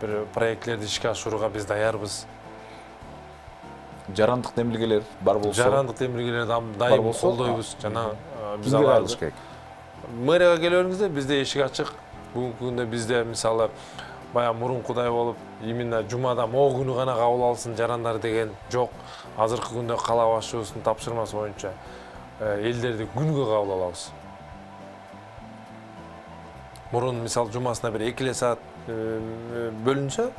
бир проектлерди ишке ашырууга биз даярбыз. Жарандык демилгелер бар болсо? Жарандык демилгелер дайым колдойбуз. Жана биз аларды. Мэрияга келөөрүңүздө бизде эшик ачык. Бүгүнкү күндө бизде мисалы бая мурункудай болуп, именно жумада мо күнү гана кабыл алсын жарандар деген жок. Азыркы күндө кала башчыбыздын тапшырмасы боюнча элдерди күнгө кабыл алабыз. Мурун мисалы жумасына бир 2 саат бөлүнсө,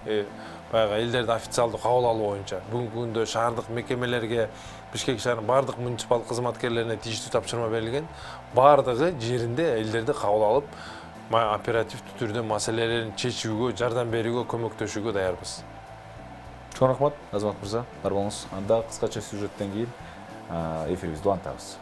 баягы элдерди официалдуу кабыл алуу боюнча. Бүгүнкү күндө шаардык мекемелерге, Бишкек шаарынын бардык муниципалдык кызматкерлерине тийиштүү тапшырма берилген. Бардыгы жеринде элдерди кабыл алып, оперативдүү түрдө маселелерин чечүүгө, жардам берүүгө, көмөктөшүүгө даярбыз. Чоң рахмат, Азамат мырза, бар болуңуз. Анда кыскача сюжеттен кийин эфирибизди улантабыз.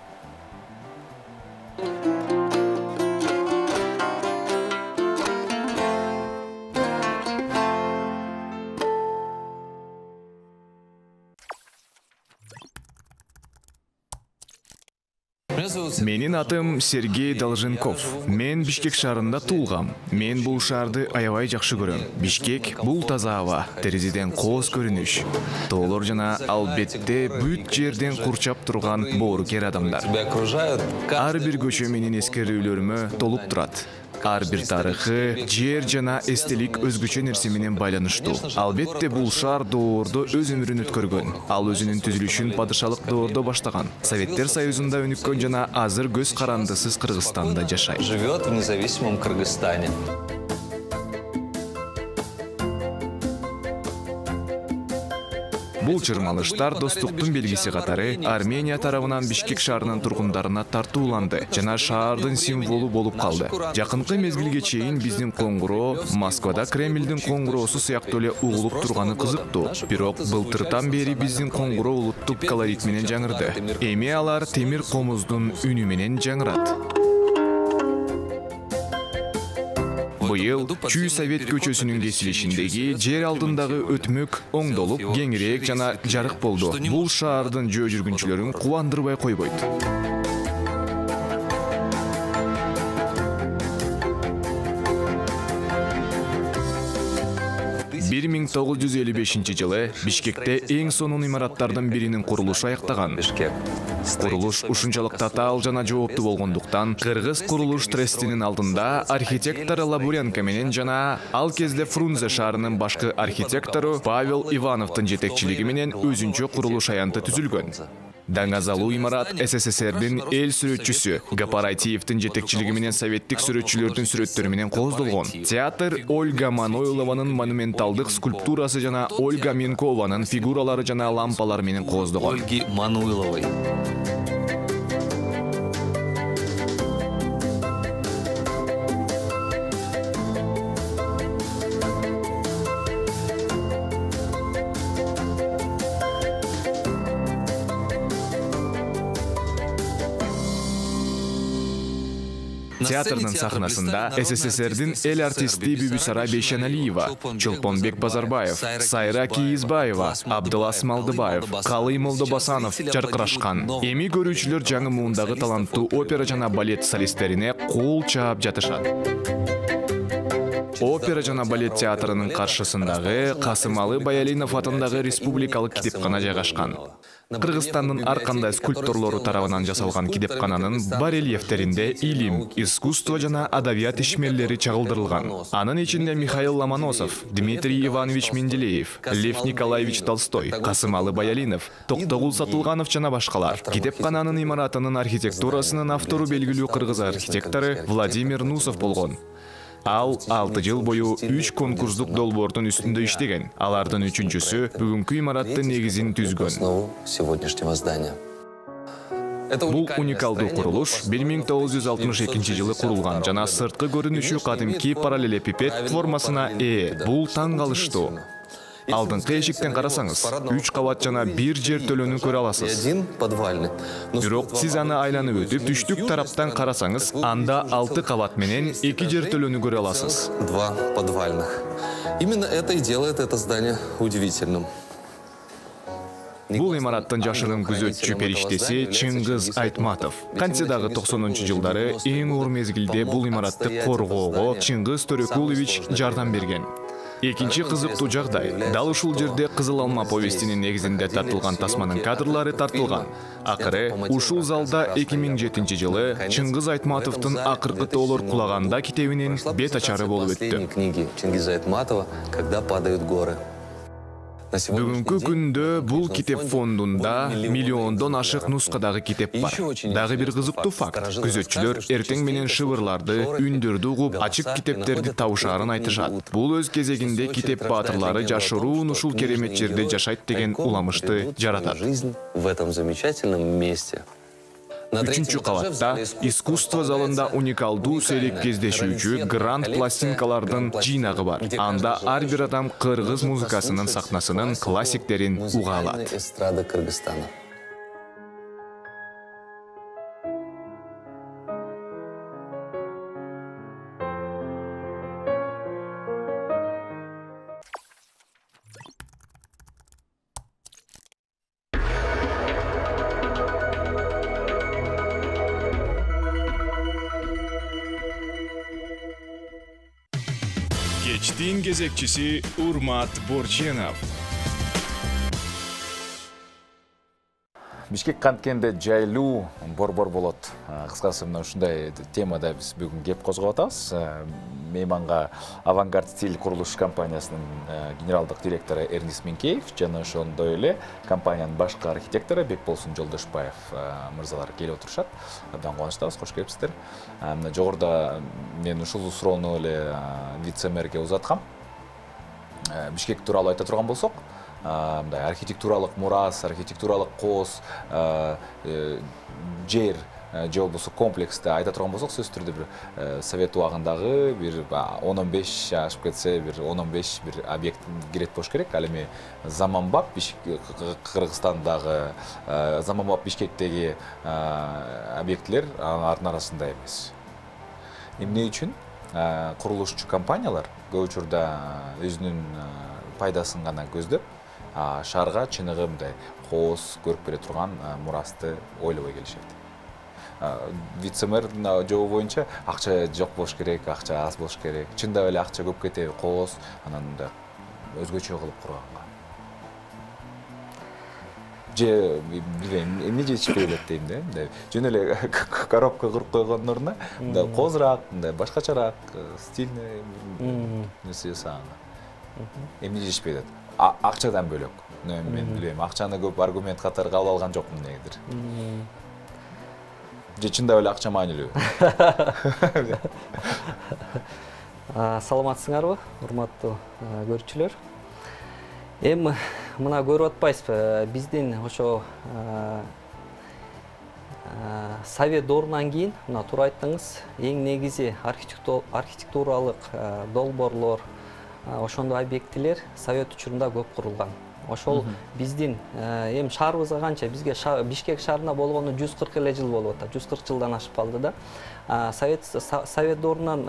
Менин атым Сергей Долженков. Мен Бишкек шаарында туулгам. Мен бул шаарды аябай жакшы көрөм. Бишкек бул таза аба, терезеден кооз көрүнүш. Тоолор жана албетте бүт жерден курчап турган боорукер адамдар. Ар бир көчө менин эскерүүлөрүмө толуп турат. Ар бир тарыхы, жер жана эстелик өзгөчө нерсе менен байланыштуу. Албетте бул шаар доордо өз өмүрүн өткөргөн. Ал өзүнүн түзүлүшүн падышалык доордо баштаган. Советтер Союзунда өнүккөн жана азыр көз карандысыз Кыргызстанда жашайт. Живет в независимом Кыргызстане. Бул чырмалыштар достуктун белгиси катары Армения тарабынан Бишкек шаарынын тургундарына тартууланды жана шаардын символу болуп калды. Жакынкы мезгилге чейин биздин коңгуроо Москвада Кремлдин коңгуроосу сыяктуу эле угулуп турганы кызыктуу. Бирок былтыртан бери биздин коңгуроо улуттук колорит менен жаңырды. Эми алар темир комуздун үнү менен жаңырат. Быйыл Чүй Совет көчөсүнүн кесилишиндеги жер алдындагы өтмөк оңдолуп, кеңирээк жана жарык болду. Бул шаардын жөө жүргүнчүлөрүн кубандырбай койбойт. 1955 жылы Бишкекте эң сонун имараттардын биринин курулушу аяктаган. Курулуш ушунчалык татаал жана жооптуу болгондуктан Кыргыз курулуш трестинин алдында архитектор Лабуренко менен жана ал кезде Фрунзе шаарынын башкы архитектору Павел Ивановдун жетекчилиги менен өзүнчө курулуш аянты түзүлгөн. Даңазалуу имарат СССРдин эл сүрөтчүсү Гапарайтиевдин жетекчилиги менен советтик сүрөтчүлөрдүн сүрөттөрү менен кооздолгон. Театр Ольга Манойлованын монументалдык скульптурасы жана Ольга Минкованын фигуралары жана лампалары менен кооздолгон. Ольги Мануйловой. Театрдын сахнасында СССРдин эл артисти Бибисара Бейшеналиева, Чолпонбек Базарбаев, Сайра Кийизбаева, Абдылас Малдыбаев, Калый Молдобасанов жаркырашкан. Эми көрүүчүлөр жаңы муундагы таланттуу опера жана балет солисттерине кол чаап жатышат. Опера жана балет театрынын каршысындагы Касымалы Баялинов атындагы республикалык китепкана жайгашкан. Кыргызстандын ар кандай скульпторлору тарабынан жасалган китепкананын барельефтеринде илим, искусство жана адабият ишмерлери чагылдырылган. Анын ичинде Михаил Ломоносов, Дмитрий Иванович Менделеев, Лев Николаевич Толстой, Касымалы Баялинов, Токтогул Сатылганов жана башкалар. Китепкананын имаратынын архитектурасынын автору белгилүү кыргыз архитектору Владимир Нусов болгон. Ал 6 жыл бою 3 конкурстук долбоордун үстүндө иштеген. Алардын 3-чүсү бүгүнкү имараттын негизин түзгөн. Бул уникалдуу курулуш 1962 жылы курулган жана сырткы көрүнүшү кадимки параллелепипед формасына ээ. Бул таң калыштуу. Алдыңкы эшиктен карасаңыз, 3 кабат жана 1 жертөлөнү көрө аласыз. Бирок сиз аны айланып өтүп, түштүк тараптан карасаңыз, анда 6 кабат менен 2 жертөлөнү көрө аласыз. 2 подвальных. Именно это и делает это здание удивительным. Бул имараттын жашырын күзөтчү периштеси Чыңгыз Айтматов. Кантедагы 90-жылдары эң оор мезгилде бул имаратты коргоого Чыңгыз Төрөкулович жардам берген. Экинчи кызыктуу жагдай, дал ушул жерде Кызыл алма повестинин негизинде тартылган тасманын кадрлары тартылган. Акыры ушул залда 2007 жылы Чыңгыз Айтматовдун акыркы тоолор кулаганда китебинин бет ачары болуп өттү. Книги Чингиза Айтматова «Когда падают горы». Бүгүнкү күндө бул китеп фондунда миллиондон ашык нускадагы китеп бар. Дагы бир кызыктуу факт. Күзөтчүлөр эртең менен шыбырларды, үндөрдү угуп, ачык китептерди табышаарын айтышат. Бул өз кезегинде китеп баатырлары жашыруун ушул керемет жерде жашайт деген уламышты жаратат. В этом замечательном месте. 3-чү кабатта искусство залында уникалдуу сейрек кездешүүчү гранд пластинкалардын жыйнагы бар. Анда ар бир адам кыргыз музыкасынын сахнасынын классиктерин уга алат. Эстрада Кыргызстана. Кечтин кезекчиси Урмат Борченов. Бишкек канткенде жайлуу борбор болот. Кыскасы мына ушундай темада биз бүгүн кеп козгоп атабыз. Мейманга Авангард стиль курулуш компаниясынын генералдык директору Эрнис Минкеев жана ошондой эле компаниянын башкы архитектору Бекболсун Жолдошбаев мырзалар келип отурушат. Абдан кубанычтабыз, кош келипсиздер. Мына жогоруда мен ушул суроону эле вице-мэрге узаткам. Бишкек тууралуу айта турган болсок, мындай архитектуралык мурас, архитектуралык кооз, жер же болбосо комплексте айта турган болсок, сөзсүз түрдө бир совет убагындагы бир 10-15 ашып кетсе бир 10-15 бир объект кирет болуш керек. Ал эми заманбап Кыргызстандагы, заманбап Бишкектеги объектилер алардын арасында эмес. Эмне үчүн курулушчу компаниялар көп учурда өзүнүн пайдасын гана көздөп, шаарга чыныгы мындай кооз көрүп бере турган мурасты ойлобой келишет. Вице-мэр жообу боюнча акча жок болуш керек, акча аз болуш керек. Чындап эле акча көп кетеби, кооз, анан мындай өзгөчө кылып курганга? Же билбейм, эмне жетишпей элек дейм да. Жөн эле коробка куруп койгондун ордуна мындай козураак, мындай башкачараак, стильный нерсе жасаганга. Эмне жетишпей атат? Акчадан бөлөк. Мен билбейм, акчаны көп аргумент катары кабыл алган жокмун негедир. Же чындап эле акча маанилүү? Саламатсыңарбы, урматтуу көрүүчүлөр? Эми мына көрүп атпайсызбы, биздин ошо Совет доорунан кийин, мына туура айттыңыз, эң негизи архитектуралык долбоорлор, ошондой объектилер Совет учурунда көп курулган. Ошол биздин эми шаарыбызга канча, бизге Бишкек шаарына болгону 140 эле жыл болуп атат. 140 жылдан ашып калды да. Совет доорунан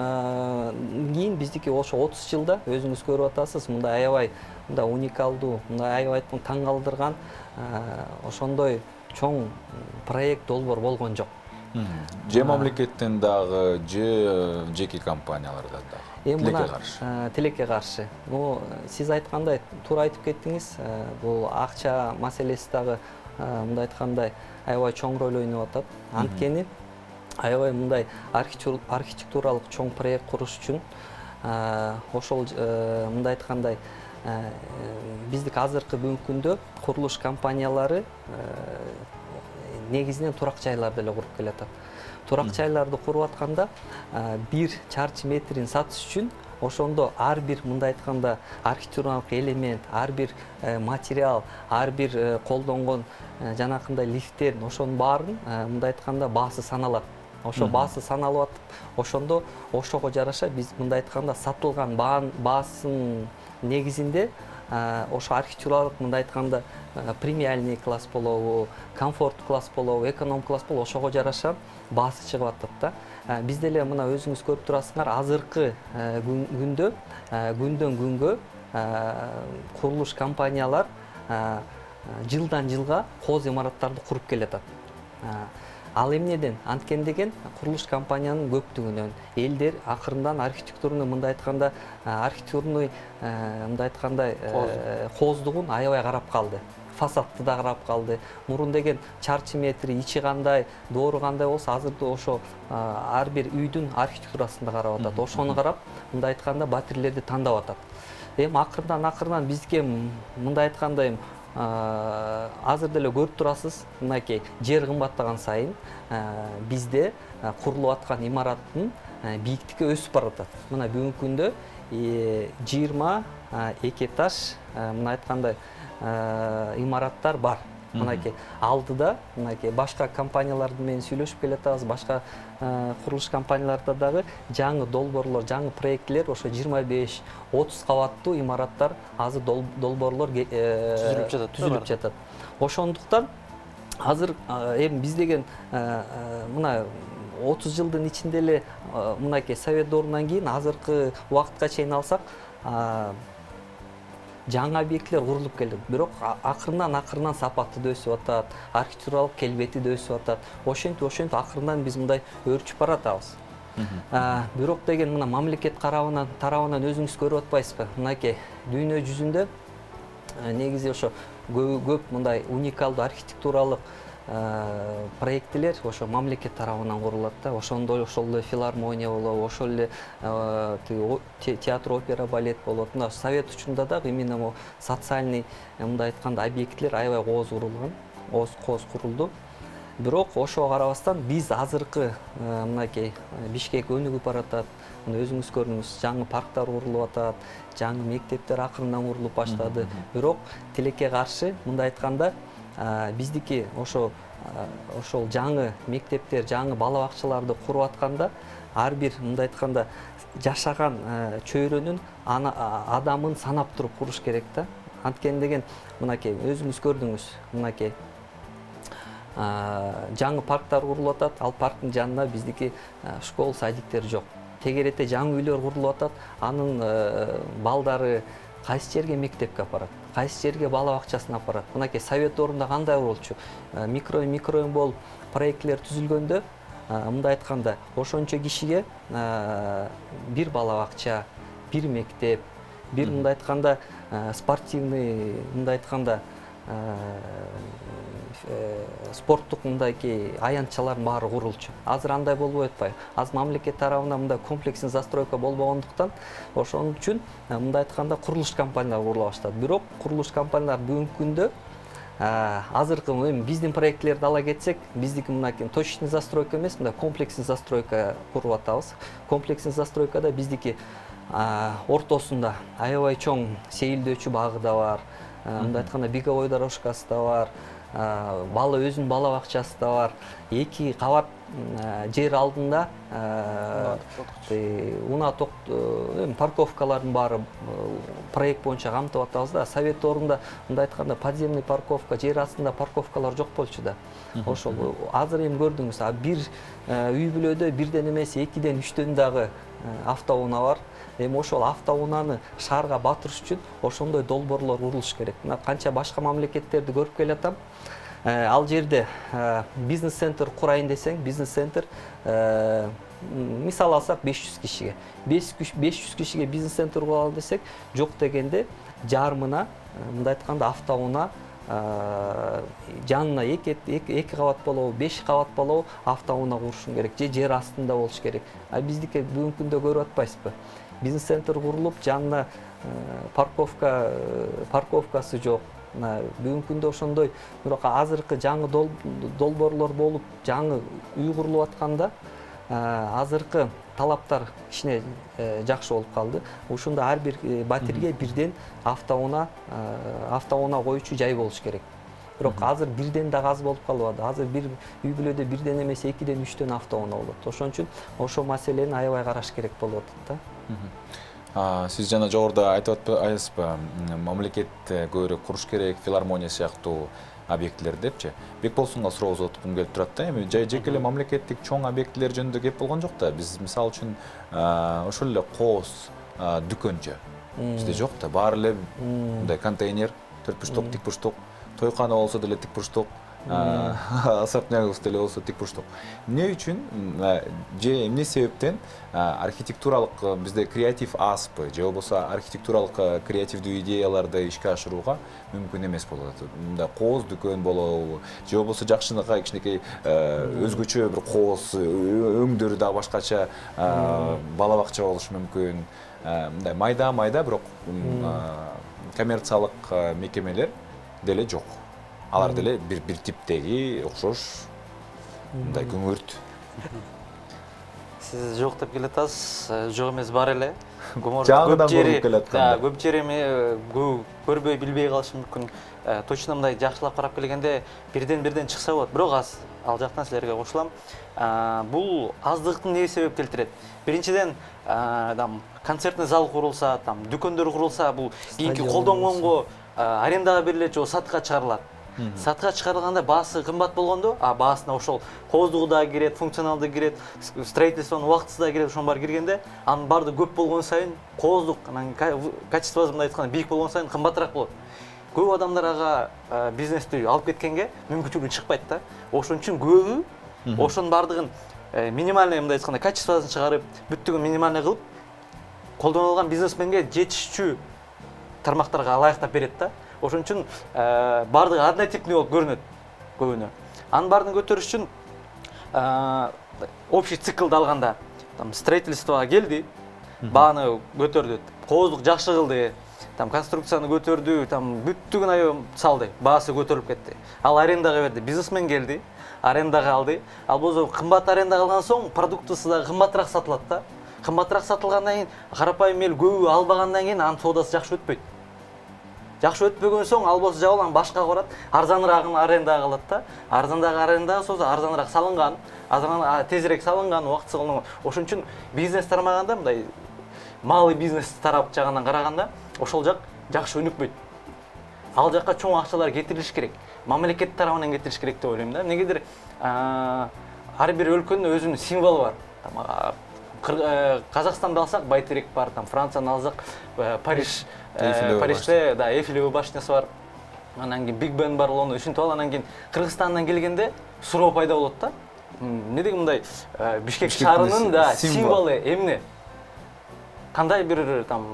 кийин биздики ошо 30 жылда өзүңүз көрүп атасыз, мындай аябай мындай уникалдуу, мындай аябай таң калтырган ошондой чоң проект долбоор болгон жок. Же мамлекеттен дагы, же жеке компаниялардан дагы. Тилекке каршы. Тилекке каршы. Сиз айткандай, туура айтып кеттиңиз, бул акча маселеси дагы мындай айткандай аябай чоң роль ойноп атат. Анткени аябай мындай архитектуралык чоң проект куруш үчүн ошол мындай айткандай биздик азыркы бүгүнкү күндө курулуш компаниялары негизинен турак жайларды эле куруп келатат. Турак жайларды куруп атканда 1 чарчы метрин сатыш үчүн ошондо ар бир мындай айтканда архитектуралык элемент, ар бир материал, ар бир колдонгон жанакындай лифттер, ошонун баарын мындай айтканда баасы саналат. Ошо баасы саналып атып, ошондо ошого жараша биз мындай айтканда сатылган баасын негизинде ошо архитектуралык мындай айтканда премиальный класс болобу, комфорт класс болобу, эконом класс болобу, ошого жараша баасы чыгып атат да. Бизде эле мына өзүңүз көрүп турасыңар, азыркы күндө күндөн күнгө курулуш компаниялар жылдан жылга кооз имараттарды куруп келатат. Ал эмнеден? Анткен деген курулуш компаниянын көптүгүнөн элдер акырындан архитектураны мындай айтканда архитектурный мындай айткандай кооздугун аябай карап калды. Фасадты да карап калды. Мурун деген чарчы метри, ичи кандай, доору кандай болсо, азырда ошо ар бир үйдүн архитектурасын да карап атат. Ошону карап, мындай айтканда батирлерди тандап атат. Эми акырындан бизге мындай айткандай азыр деле көрүп турасыз, мынакей жер кымбаттаган сайын бизде курулуп аткан имараттын бийиктиги өсүп баратат. Мына бүгүнкү күндө 22 этаж мына айткандай имараттар бар. Мынакей алдыда, мынакей башка компанияларды менен сүйлөшүп келатабыз, башка курулуш компанияларда дагы жаңы долбоорлор, жаңы проекттер, ошо 25-30 кабаттуу имараттар азыр долбоорлор түзүлүп жатат. Ошондуктан азыр эми биз деген мына 30 жылдын ичинде эле мынакей Совет доорунан кийин азыркы убакытка чейин алсак жаңы объектилер курулуп келди. Бирок акырындан сапаты да өсүп атат, архитектуралык келбети да өсүп атат. Ошентип акырындан биз мындай өөрчүп баратабыз. Бирок деген мына мамлекет тарабынан өзүңүз көрүп атпайсызбы? Мынакей дүйнө жүзүндө негизи ошо көп мындай уникалдуу архитектуралык проекттер ошо мамлекет тарабынан курулат да. Ошондой ошол эле филармония болобу, ошол эле театр, опера, балет болот. Мына Совет учурунда дагы именно социальный мындай айтканда объекттер аябай кооз курулган, кооз курулду. Бирок ошого карабастан биз азыркы мынакей Бишкек өнүгүп баратат. Мына өзүңүз көрдүңүз, жаңы парктар курулуп атат, жаңы мектептер акырындан курулуп баштады. Бирок тилекке каршы мындай айтканда биздики ошол жаңы мектептер, жаңы бала бакчаларды куруп атканда ар бир мындай айтканда жашаган чөйрөнүн адамын санап туруп куруш керек да. Анткени деген мынакей өзүңүз көрдүңүз, мынакей жаңы парктар курулуп атат, ал парктын жанында биздики школ, садиктер жок. Тегеретте жаңы үйлөр курулуп атат, анын балдары кайсы жерге мектепке апарат, кайсы жерге бала бакчасына апарат. Мынакей Совет доорунда кандай болчу? Микроюн болуп проекттер түзүлгөндө мындай айтканда ошончо кишиге бир бала бакча, бир мектеп, бир мындай айтканда спортивный мындай айтканда спорттук мындайки аянтчалардын баары курулчу. Азыр андай болбой атпайбы. Азыр мамлекет тарабынан мындай комплексный застройка болбогондуктан ошон үчүн мындай айтканда курулуш компаниялары курула баштады. Бирок курулуш компаниялар бүгүнкү күндө азыркы биздин проектлерди ала кетсек, биздики мынакей точечный застройка эмес, мындай комплексный застройка куруп атабыз. Комплексный застройкада биздики ортосунда аябай чоң сейилдөөчү багы да бар. Мындай айтканда беговой дорожкасы да бар. Бала өзүнүн бала бакчасы да бар. 2 кабат жер алдында парковкалардын баары проект боюнча камтып атабыз да. Совет орунда мындай айтканда подземный парковка, жер астында парковкалар жок болчу да. Ошол азыр эми көрдүңүз, бир үй бүлөдө бирден эмес 2ден 3төн дагы автоунаа бар. Эми ошол автоунааны шаарга батырыш үчүн ошондой долбоорлор курулуш керек. Мына канча башка мамлекеттерди көрүп келатам. Ал жерде бизнес-центр курайын десең, бизнес-центр мисал алсак 500 кишиге. 500 кишиге бизнес-центр куралы десек, жок дегенде жарымына мындай айтканда автоунаа жанына 2 кабат болобу, 5 кабат болобу автоунаа курушун керек, же жер астында болуш керек. Биздики бүгүнкү күндө көрүп атпайсызбы? Бизнес-центр курулуп, жанына парковкасы жок. Бүгүнкү күндө ошондой, бирок азыркы жаңы долбоорлор болуп, жаңы үй курулуп атканда, азыркы талаптар кичине жакшы болуп калды. Ушунда ар бир батирге бирден автоунаа коюучу жай болуш керек. Бирок азыр бирден да аз болуп калбады. Азыр бир үй бүлөдө бирден эмес 2ден 3төн автоунаа болот. Ошон үчүн ошол маселени аябай караш керек болуп атат да. Сиз жана жогоруда айтып атпайсызбы, мамлекет көбүрөөк куруш керек, филармония сыяктуу объектилер депчи. Бекболсунга сурообузду утуп келип турат да. Эми жеке эле мамлекеттик чоң объектилер жөнүндө кеп болгон жок да. Биз мисалы үчүн ошол эле кооз дүкөнчө бизде жок да. Баары эле мындай контейнер, 4 бурчтук, тик бурчтук, тойкана болсо деле тик бурчтук, асортнягыбыз деле болсо тик бурчтук. Эмне үчүн же эмне себептен архитектуралык бизде креатив азбы, же болбосо архитектуралык креативдүү идеяларды ишке ашырууга мүмкүн эмес болот. Мындай кооз дүкөн болобу, же болбосо жакшынакай кичинекей өзгөчө бир кооз өңдөрү да башкача бала бакча болушу мүмкүн. Мындай майда бирок коммерциялык мекемелер деле жок. Алар деле бир типтеги окшош мындай көңүрт. Сиз жок деп келатасыз, жок эмес бар эле. Көп жери көрбөй билбей калышы мүмкүн. Точно мындай жакшылап карап келгенде бирден чыкса болот. Бирок ал жактан силерге кошулам. Бул аздыктын эмне себеп келтирет? Биринчиден, концертный зал курулса, дүкөндөр курулса, бул кийинки колдонгонго арендага берилет же сатыкка чыгарылат. Сатыкка чыгарылганда баасы кымбат болгондо, баасына ошол кооздугу да кирет, функционалды кирет, строительствонун убактысы да кирет, ошон баары киргенде, анын баардыгы көп болгон сайын кооздук, анан качествосы мындай айтканда бийик болгон сайын кымбатыраак болот. Көп адамдар ага бизнести алып кеткенге мүмкүнчүлүгү чыкпайт да. Ошон үчүн көбү ошонун баардыгын минимальный мындай айтканда качествосын чыгарып, бүттүгүн минимальный кылып, колдоно алган бизнесменге жетишчү тармактарга ылайыктап берет да. Ошон үчүн баардыгы однотипный болуп көрүнөт көбүнө. Анын баарын көтөрүш үчүн общий циклды алганда, строительствого келди, бааны көтөрдү, кооздук жакшы кылды, конструкцияны көтөрдү, бүттүгүн аябай салды, баасы көтөрүлүп кетти. Ал арендага берди, бизнесмен келди, арендага алды. Ал болсо кымбат арендага алган соң продуктысы да кымбатыраак сатылат да. Кымбатыраак сатылгандан кийин карапайым эл көбү албагандан кийин анын соодасы жакшы өтпөйт. Жакшы өтпөгөн соң ал болсо жабылган башка барат, арзаныраагын арендага алат да. Арзандагы аренда болсо арзаныраак салынган, тезирээк салынган, убактысы кылынган. Ошон үчүн бизнес тармаганда мындай малый бизнес тарап жагынан караганда ошол жак жакшы өнүкпөйт. Ал жакка чоң акчалар кетирилиш керек. Мамлекет тарабынан кетириш керек деп ойлойм да. Эмнегедир ар бир өлкөнүн өзүнүн символу бар. Казакстанды алсак Байтерек бар, Францияны алсак Парижде Эйфелева башнясы бар. Анан кийин Биг Бен бар, оны үчүнтүп алып, анан кийин Кыргызстандан келгенде суроо пайда болот да. Эмне деген мындай Бишкек шаарынын символу эмне? кандай бир там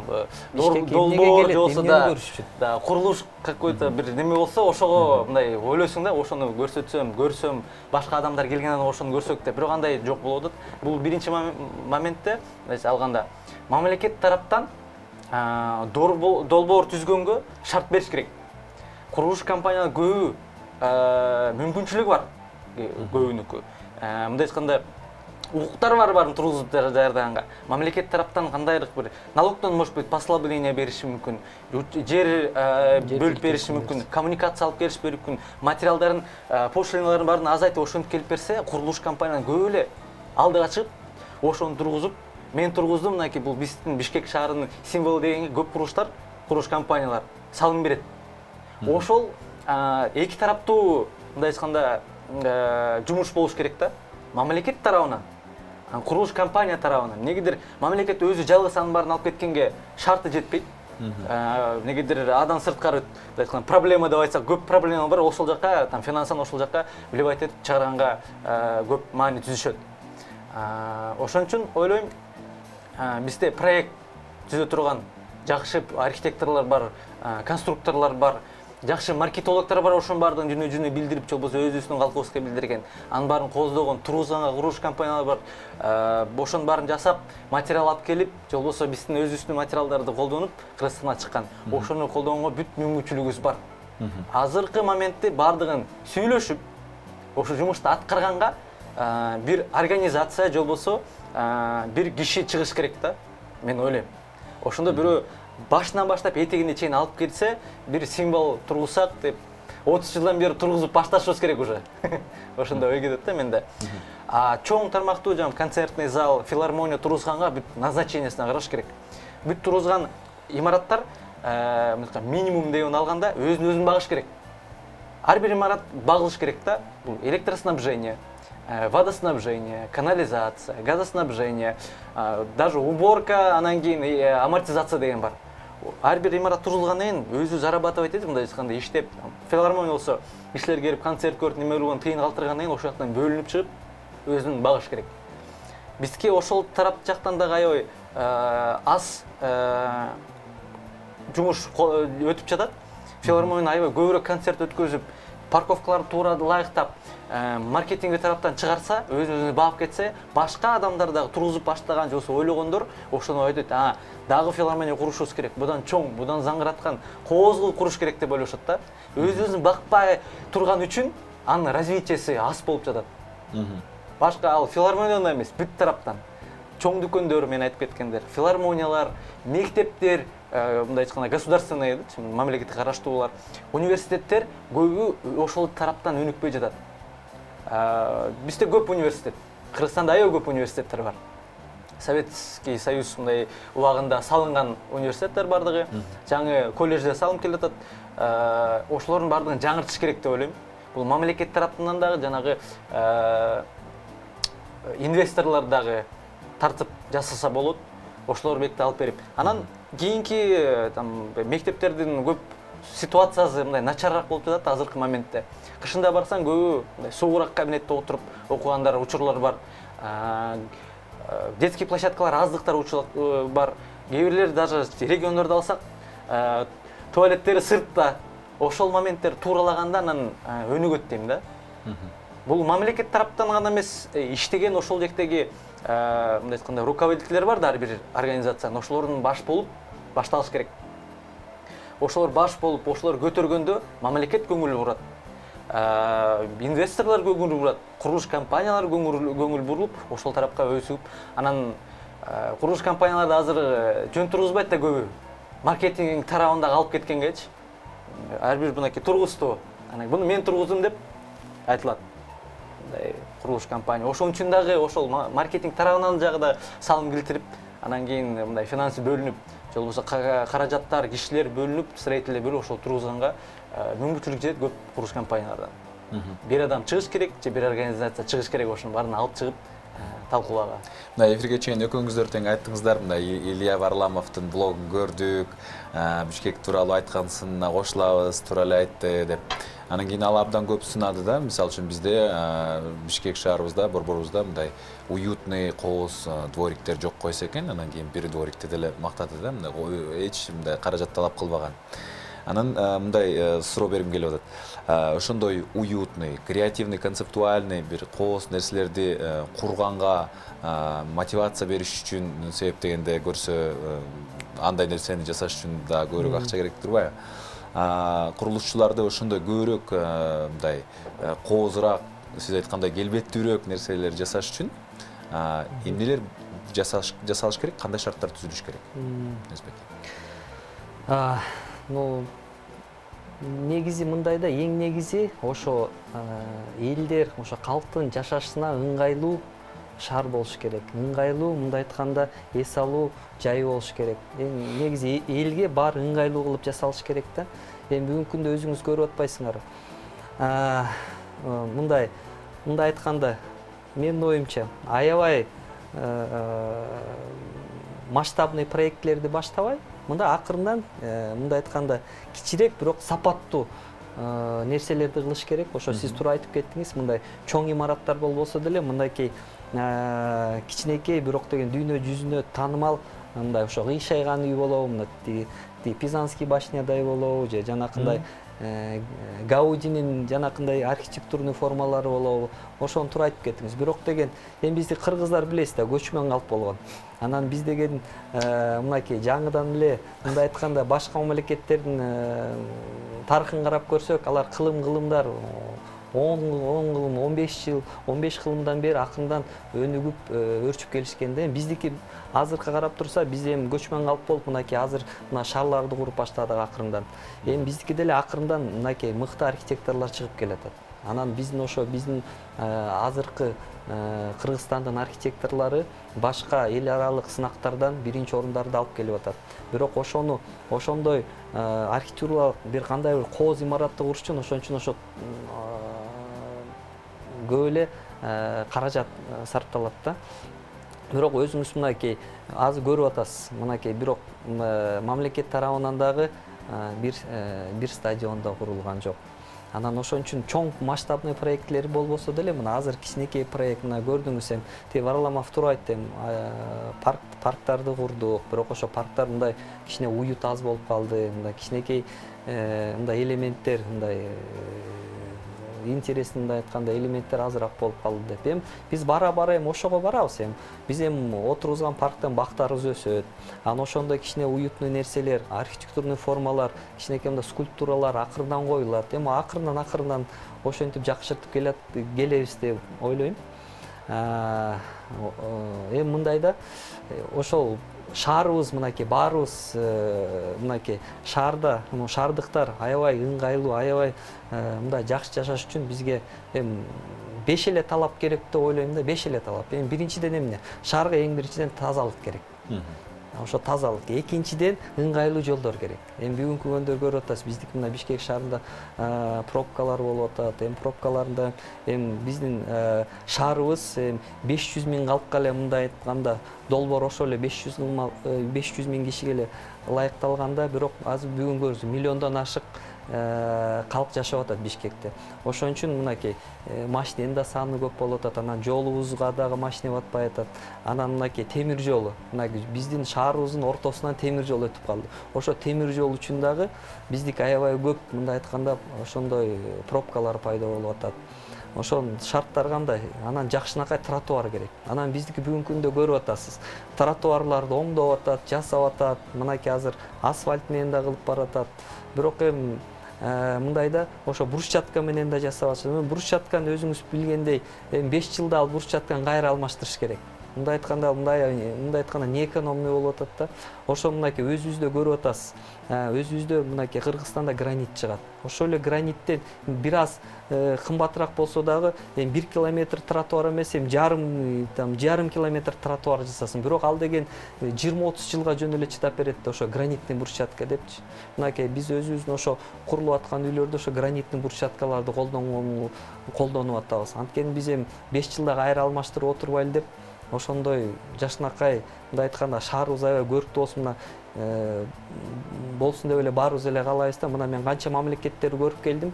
Бишкекке долбоор эмнеге келет, болсо эмнени да, көрүш үчүн? да курулуш какой-то бир неме болсо, ошого мындай ойлойсуң да, ошону көрсөм, башка адамдар келгенден ошону көрсөк деп, бирок андай жок болуп атат. Бул биринчи моментте, алганда, мамлекет тараптан долбоор түзгөнгө шарт бериш керек. Курулуш компаниялар көбү мүмкүнчүлүгү бар, көбүнүкү. Мындай айтканда укуктар бар барын тургузуп даярдаганга. Мамлекет тараптан кандайдыр бир налогдон может быть послабление бериши мүмкүн, жер бөлүп бериши мүмкүн, коммуникация алып келиши мүмкүн, материалдарын, пошлиналарын барын азайтып ошентип келип берсе, курулуш компаниялар көп эле алдыга чыгып, ошону тургузуп, мен тургуздум, мынакей бул биздин Бишкек шаарынын символу дегенге көп курулуштар, курулуш компаниялар салым берет. Ошол эки тараптуу, мындай айтканда, жумуш болуш керек да. Мамлекет тарабынан, курулуш компания тарабынан. Негедир мамлекет өзү жалгыз анын баарын алып кеткенге шарты жетпейт. Негедир адан сырткары проблема деп айтсак, көп проблема бар, ошол жакка, там финансан ошол жакка вливать этип чыгарганга көп маани түзүшөт. Ошон үчүн ойлойм, бизде проект түзө турган жакшы архитекторлор бар, конструкторлор бар, жакшы маркетологдор бар, ошонун баардыгын жүнө билдирип, болбосо өзүбүздүн калкыбызга билдирген, анын баарын коздогон, тургузганга курулуш компаниялар бар. Ошонун баарын жасап, материал алып келип, болбосо биздин өзүбүздүн материалдарды колдонуп, Кыргызстанга чыккан. Ошону колдогонго бүт мүмкүнчүлүгүбүз бар. Азыркы моментте баардыгын сүйлөшүп, ошо жумушту аткарганга бир организация, болбосо бир киши чыгыш керек да, мен ойлойм. Ошондо бирөө башынан баштап этегине чейин алып келсе, бир символ тургузсак деп 30 жылдан бери тургузуп башташыбыз керек уже. Ошондой ой кетет да менде. Чоң тармактуу концертный зал, филармония тургузганга бүт назначениесине караш керек. Бүт тургузган имараттар минимум деп алганда өзүн багыш керек. Ар бир имарат багылыш керек да. Бул электроснабжение, водоснабжение, канализация, газоснабжение, даже уборка, анан кийин амортизация деген бар. Ар бир имарат турулгандан кийин өзү зарабатывать этип, мындай айтканда иштеп, филармония болсо кишилер келип концерт көрүп, неме болгон тыйын калтыргандан кийин ошол жактан бөлүнүп чыгып, өзүн багыш керек. Бизге ошол тарап жактан да аябай аз жумуш өтүп жатат. Филармония аябай көбүрөөк концерт өткөзүп, парковкаларды туура ылайыктап, маркетинг тараптан чыгарса, өзүн багып кетсе, башка адамдар дагы тургузуп баштаган же болсо ойлогондор ошону айтат, дагы филармония курушубуз керек, будан чоң, будан заңгыраткан, коозгул куруш керек деп ойлошот да. Өзүн бакпай турган үчүн анын развитиясы аз болуп жатат. Башка ал филармониядан эмес, бүт тараптан. Чоң дүкөндөр, мен айтып кеткендер, филармониялар, мектептер, мындай айтканда государственный, мамлекетке караштуулар, университеттер көбү ошол тараптан өнүкпөй жатат. Бизде көп университет, Кыргызстанда аябай көп университеттер бар. Советский Союз мындай убагында салынган университеттер бардыгы, жаңы колледждер салынып келе жатат. Ошолордун бардыгын жаңыртыш керек деп ойлойм. Бул мамлекет тараптан дагы жанагы инвесторлор дагы тартып жасаса болот. Ошолор бекте алып берип. Анан кийинки мектептердин көп ситуациясы мындай начарыраак болуп жатат азыркы моментте. Кышында барсаң көбү суугураак кабинетте отуруп окугандар, учурлар бар. Детский площадкалар аздыктар бар. Кээ бирлер даже региондорду алсак, туалеттери сыртта. Ошол моменттер туралаганда анан өнүгөт дейм да. Бул мамлекет тараптан гана эмес, иштеген ошол жактагы мындай айтканда руководителер бар да, ар бир организациянын, ошолордун баш болуп башталыш керек. Ошолор баш болуп, ошолор көтөргөндө мамлекет көңүл бурат. Инвесторлор көңүл бурат, курулуш компаниялар көңүл бурулуп, ошол тарапка өсүп, анан курулуш компаниялар да азыр жөн тургузбайт да көбү. Маркетинг тарабында алып кеткенгечи, ар бир мынакей тургузду. Анан буну мен тургуздум деп айтылат. Курулуш компания. Ошон үчүн дагы ошол маркетинг тарабынан жагы да салым келтирип, анан кийин мындай финансы бөлүнүп, же болбосо каражаттар, кишилер бөлүнүп, строительдер бөлүп ошол тургузганга мүмкүнчүлүк жетет көп курулуш компаниялардан. Бир адам чыгыш керек, же бир организация чыгыш керек, ошонун баарын алып чыгып талкуулага. Мына эфирге чейин экөөңүздөр тең айттыңыздар, мына Илья Варламовдун блогун көрдүк, Бишкек тууралуу айткансына кошулабыз, туура эле айтты деп. Анан кийин ал абдан көп сынады да. Мисалы үчүн бизде Бишкек шаарыбызда, борборубузда мындай уютный кооз двориктер жок койсо экен. Анан кийин бир дворикти деле мактады да. Мындай эч мындай каражат талап кылбаган. Анан мындай суроо бергим келип атат. Ошондой уютный, креативный, концептуальный бир кооз нерселерди курганга мотивация бериш үчүн себептегенде көрсө андай нерсени жасаш үчүн да көбүрөөк акча керек турбайбы? Курулушчуларды ошондой көбүрөөк мындай коозураак, сиз айткандай келбеттүүрөөк нерселер жасаш үчүн эмнелер жасалыш керек, кандай шарттар түзүлүш керек? Ну, негизи мындайда, эң негизи ошо элдер, ошо калктын жашашына ыңгайлуу шаар болуш керек. Ыңгайлуу, мындай айтканда, эс алуу жай болуш керек. Негизи элге бар ыңгайлуу кылып жасалыш керек да. Бүгүнкү күндө өзүңүз көрүп атпайсыңар. Мындай айтканда, менин оюмча, аябай масштабный проектлерди баштабай, мында акырындан мындай айтканда кичирээк, бирок сапаттуу нерселерди кылыш керек. Ошо сиз туура айтып кеттиңиз, мындай чоң имараттар болбосо деле, мындайкей кичинекей бирок деген дүйнө жүзүнө таанымал мындай ошо кыйшайган үй болобу, мына Пизанский башнядай болобу, же жанакындай Гаудинин жанакындай архитектурный формалары болобу, ошону туура айтып кеттиңиз. Бирок деген бизди кыргыздар билесиз да, көчмөн калп болгон. Анан биз деген мынакей жаңыдан эле мындай айтканда башка мамлекеттердин тарыхын карап көрсөк, алар кылымдар 10 кылым, 15 жыл, 15 кылымдан бери акырындан өнүгүп өрчүп келишкенде, биздики азыркы карап турса, биз эми көчмөн калп болуп, мынакей азыр мына шаарларды куруп баштадык акырындан. Биздики деле акырындан мынакей мыкты архитекторлор чыгып келатат. Анан биздин азыркы Кыргызстандын архитекторлору башка эл аралык сынактардан биринчи орундарды алып келип атат. Бирок ошондой архитектуралык бир кандай бир кооз имаратты куруш үчүн ошо көп эле каражат сарпталат да. Бирок өзүңүз мынакей азыр көрүп атасыз, мынакей бирок мамлекет тарабынан дагы бир стадион да курулган жок. Анан ошон үчүн чоң масштабный проектлери болбосо деле, мына азыр кичинекей проект, мына көрдүңүз, Варламов туура айтты, парктарды курдук, бирок ошо парктар мындай кичине уют аз болуп калды, мындай кичинекей мындай элементтер, мындай интересный айтканда элементтер азыраак болуп калды деп. Биз бара-бара ошого барабыз. Биз отургузган парктан бактарыбыз өсөт. Анан ошондой кичине уютный нерселер, архитектурный формалар, кичинекей мындай скульптуралар акырдан коюлат. Акырындан ошентип жакшыртып келебиз деп ойлойм. Мындайда ошол шаарыбыз мынакей баарыбыз мынакей шаарда, шаардыктар аябай ыңгайлуу, аябай мындай жакшы жашаш үчүн бизге 5 эле талап керек деп ойлойм да, 5 эле талап. Биринчиден эмне? Шаарга эң биринчиден тазалык керек. Ошо тазалык. Экинчиден ыңгайлуу жолдор керек. Бүгүнкү күндө көрүп атасыз, биздики мына Бишкек шаарында пробкалар болуп атат. Пробкаларында биздин шаарыбыз 500 миң калкка эле мындай айтканда долбоор ошол эле 500 миң кишиге эле ылайыкталганда, бирок азыр бүгүн көрсөң миллиондон ашык калк жашап атат Бишкекте. Ошон үчүн мынакей машиненин да саны көп болуп атат, анан жолубузга дагы машина батпай атат. Анан мынакей темир жолу, биздин шаарыбыздын ортосунан темир жол өтүп калды. Ошо темир жол үчүн дагы биздики аябай көп мындай айтканда ошондой пробкалар пайда болуп атат. Ошон шарттар кандай? Анан жакшынакай тротуар керек. Анан биздики бүгүнкү күндө көрүп атасыз. Тротуарларды оңдоп атат, жасап атат. Мынакей азыр асфальт менен да кылып баратат. Бирок мындайда ошо брусчатка менен да жасап атышат. Брусчатканы өзүңүз билгендей 5 жылда ал брусчатканы кайра алмаштырыш керек. Мындай айтканда не экономный болуп атат да. Ошо мынакей өзүбүздө көрүп атасыз. Өзүбүздө мынакей Кыргызстанда гранит чыгат. Ошол эле граниттен бир аз кымбатыраак болсо дагы 1 километр тротуар эмес, жарым километр тротуар жасасын. Бирок ал деген 20-30 жылга жөн эле чыдап берет да, ошо гранитный брусчатка депчи. Мынакей биз өзүбүздүн ошо курулуп аткан үйлөрдө ошо гранитный брусчаткаларды колдонуп атабыз. Анткени биз 5 жылда кайра алмаштырып отурбайлы деп ошондой жакшынакай мындай айтканда шаарыбыз аябай көрктүү болсун. Мына болсун деп эле баарыбыз эле каалайбыз да. Мына мен канча мамлекеттерди көрүп келдим,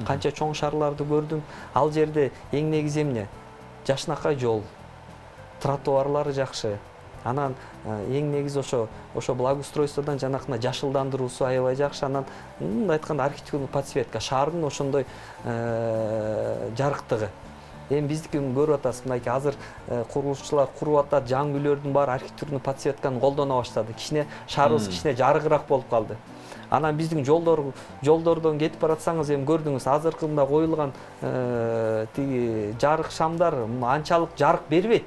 канча чоң шаарларды көрдүм. Ал жерде эң негизи эмне? Жашынакай жол, тротуарлары жакшы. Анан эң негизи ошо благоустройстводон жанакына жашылдандыруусу аябай жакшы. Анан мындай айтканда архитектурный подсветка, шаардын ошондой жарыктыгы. Эми биздики көрүп атасыз, мынакей азыр курулушчулар куруп атат, жаңы үйлөрдүн баары архитектурный подсветканы колдоно баштады. Кичине шаарыбыз кичине жарыгыраак болуп калды. Анан биздин жолдордон кетип баратсаңыз эми көрдүңүз, азыркы мында коюлган тиги жарык шамдар анчалык жарык бербейт.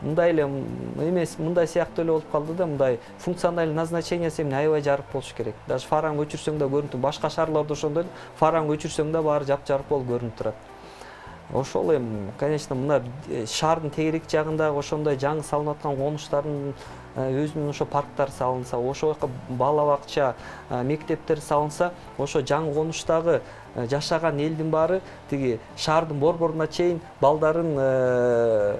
Мындай эле эмес, мындай сыяктуу эле болуп калды да, мындай функциональный назначениясы эмне аябай жарык болуш керек. Даже фараң өчүрсөң да көрүнүп, башка шаарларда ошондой фараң өчүрсөң да баары жап-жарык болуп көрүнүп турат. Ошол эми, конечно, мына шаардын тегерек жагында ошондой жаңы салынып аткан конуштардын өзүнүн ошо парктар салынса, ошол жака бала бакча, мектептер салынса, ошо жаңы конуштагы жашаган элдин баары тиги шаардын борборуна чейин балдарын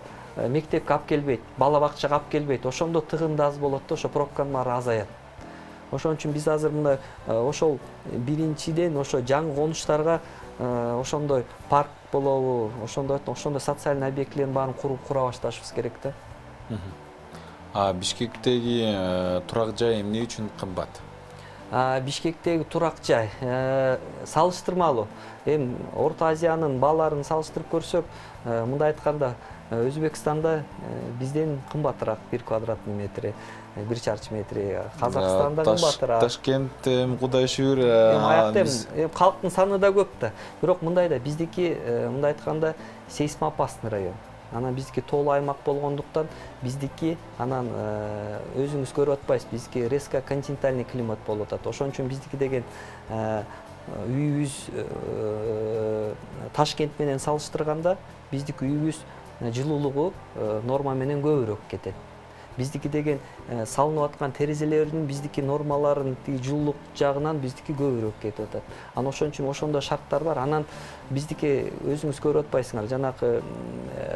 мектепке алып келбейт, бала бакчага алып келбейт. Ошондо тыгын да аз болот да, ошо пробканын баары азаят. Ошон үчүн биз азыр мына ошол биринчиден ошо жаңы конуштарга ошондой парк болобу, ошондой социальный объектилердин баарын кура башташыбыз керек да. Бишкектеги турак жай эмне үчүн кымбат? Бишкектеги турак жай салыштырмалуу. Эми Орто Азиянын бааларын салыштырып көрсөк, мындай айтканда Өзбекстанда бизден кымбатыраак 1 квадратный метри, 1 чарчы метри. Казакстанда кымбатыраак. Ташкент, Кудай шүр. Аякта калктын саны да көп да. Бирок мындай да биздики мындай айтканда сейсмоопасный район. Анан биздики тоолуу аймак болгондуктан биздики анан өзүңүз көрүп атпайсыз, биздики резко континентальный климат болуп атат. Ошон үчүн биздики деген үйүбүз Ташкент менен салыштырганда биздики үйүбүз жылуулугу норма менен көбүрөөк кетет. Биздики деген салынып аткан терезелердин биздики нормаларын жылуулук жагынан биздики көбүрөөк кетип атат. Анан ошон үчүн ошондой шарттар бар. Анан биздики өзүңүз көрүп атпайсыңар, жанакы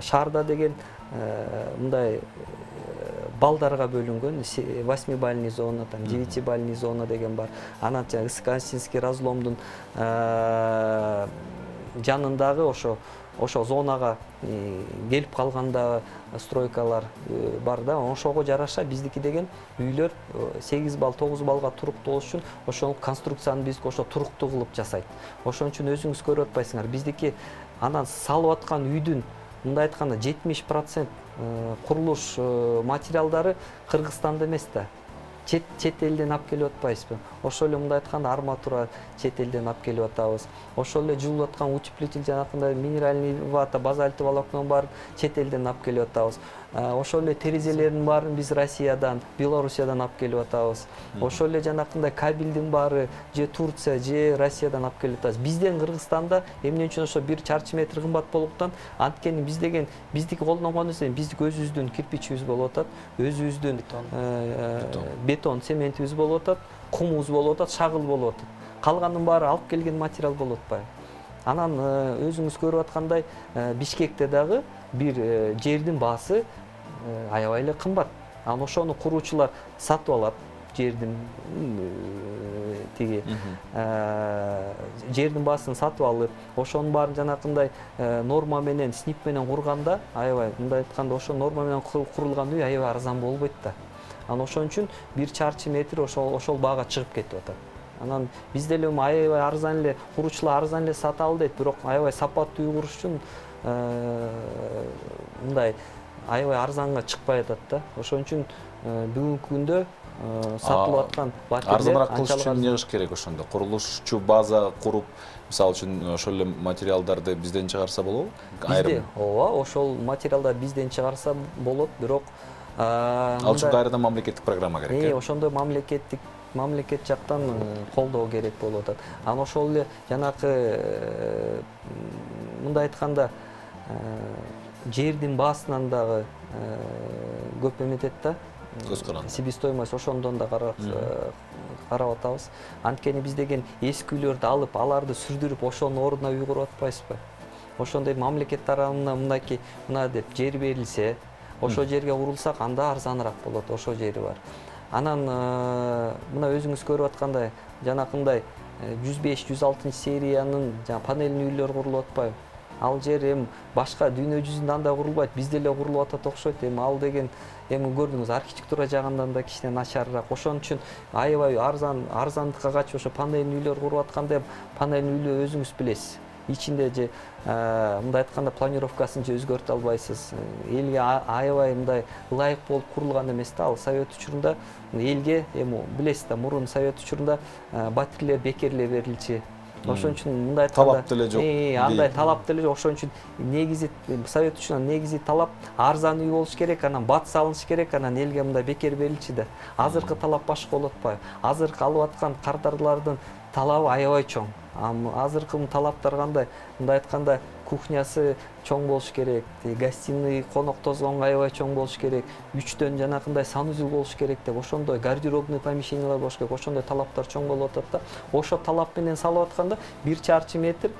шаарда деген мындай балдарга бөлүнгөн 8-бальный зона, 9-бальный зона деген бар. Анан Исканчинский разломдун жанындагы ошо зонага келип калганда стройкалар бар да, ошого жараша биздики деген үйлөр 8 балл, 9 баллга туруктуу болуш үчүн ошол конструкцияны биздики ошо туруктуу кылып жасайт. Ошон үчүн өзүңүз көрүп атпайсыңар, биздики анан салып аткан үйдүн мындай айтканда 70% курулуш материалдары Кыргызстанда эмес да. Чет элден алып келип атпайсызбы? Ошол эле мындай айтканда арматура чет элден алып келип атабыз. Ошол эле жуулуп аткан утеплитель жанакындай минеральный вата, базальтый волокнонун баарын чет элден алып келип атабыз. Ошол эле терезелердин баарын биз Россиядан, Белоруссиядан алып келип атабыз. Ошол эле жанакындай кабелдин баары же Турция, же Россиядан алып келип атабыз. Бизден Кыргызстанда эмне үчүн ошо 1 чарчы метр кымбат болгондуктан, анткени биз деген биздики колдонгон нерсе биздики өзүбүздүн кирпичибиз болуп атат, өзүбүздүн бетон, цементибиз болуп атат, кумубуз болуп атат, шагыл болуп атат. Калганын баары алып келген материал болуп атпайбы? Анан өзүңүз көрүп аткандай Бишкекте дагы бир жердин баасы аябай эле кымбат. Анан ошону куруучулар сатып алат, жердин тиги жердин баасын сатып алып, ошонун баарын жанакындай норма менен, СНИП менен курганда аябай, мындай айтканда ошо норма менен курулган үй аябай арзан болбойт да. Анан ошон үчүн 1 чарчы метр ошол баага чыгып кетип атат. Анан бизде эле аябай арзан эле, куруучулар арзан эле сата ал дейт, бирок аябай сапаттуу үй куруш үчүн мындай аябай арзанга чыкпай атат да. Ошон үчүн бүгүнкү күндө сатылып аткан батирлер арзаныраак кылыш үчүн эмне кылыш керек ошондо? Курулушчу база куруп, мисалы үчүн ошол эле материалдарды бизден чыгарса болобу? Бизде, ооба, ошол материалдар бизден чыгарса болот, бирок ал үчүн кайрадан мамлекеттик программа керек. Ошондой мамлекет жактан колдоо керек болуп атат. Анан ошол эле жанакы мындай айтканда жердин баасынан дагы көп эметет да. Себестоимость ошондон да карап атабыз. Анткени биз деген эски үйлөрдү алып, аларды сүрдүрүп, ошонун ордуна үй куруп атпайбызбы? Ошондой мамлекет тарабынан мына деп жер берилсе, ошол жерге курулсак, анда арзаныраак болот, ошол жери бар. Анан мына өзүңүз көрүп аткандай жанакындай 105-106 сериянын панельный үйлөр курулуп атпайбы? Ал жер башка дүйнө жүзүндө андай курулбайт, бизде эле курулуп атат окшойт. Ал деген көрдүңүз, архитектура жагынан да кичине начарыраак. Ошон үчүн аябай арзандыкка качып ошо панельный үйлөр куруп атканда панельный үйлө өзүңүз билесиз. Ичинде же мындай айтканда планировкасын же өзгөртө албайсыз. Элге аябай мындай ылайык болуп курулган эмес да. Ал совет учурунда элге билесиз да, мурун совет учурунда батирлер бекерле берилчү. Ошон үчүн мындай айтканда талап деле жок. Андай талап деле жок. Ошон үчүн негизи совет учурунан негизи талап арзан үй болуш керек, анан бат салыныш керек, анан элге мындай бекер берилчү да. Азыркы талап башка болуп атпайбы? Азыркы алып аткан кардарлардын талабы аябай чоң. Азыркы талаптар кандай? Мындай айтканда кухнясы чоң болуш керек, гостиный конок тозгонго аябай чоң болуш керек, 3төн жанакындай санузел болуш керек деп, ошондой гардеробный помещениялар болуш керек, ошондой талаптар чоң болуп атат да. Ошо талап менен салып атканда 1 чарчы метр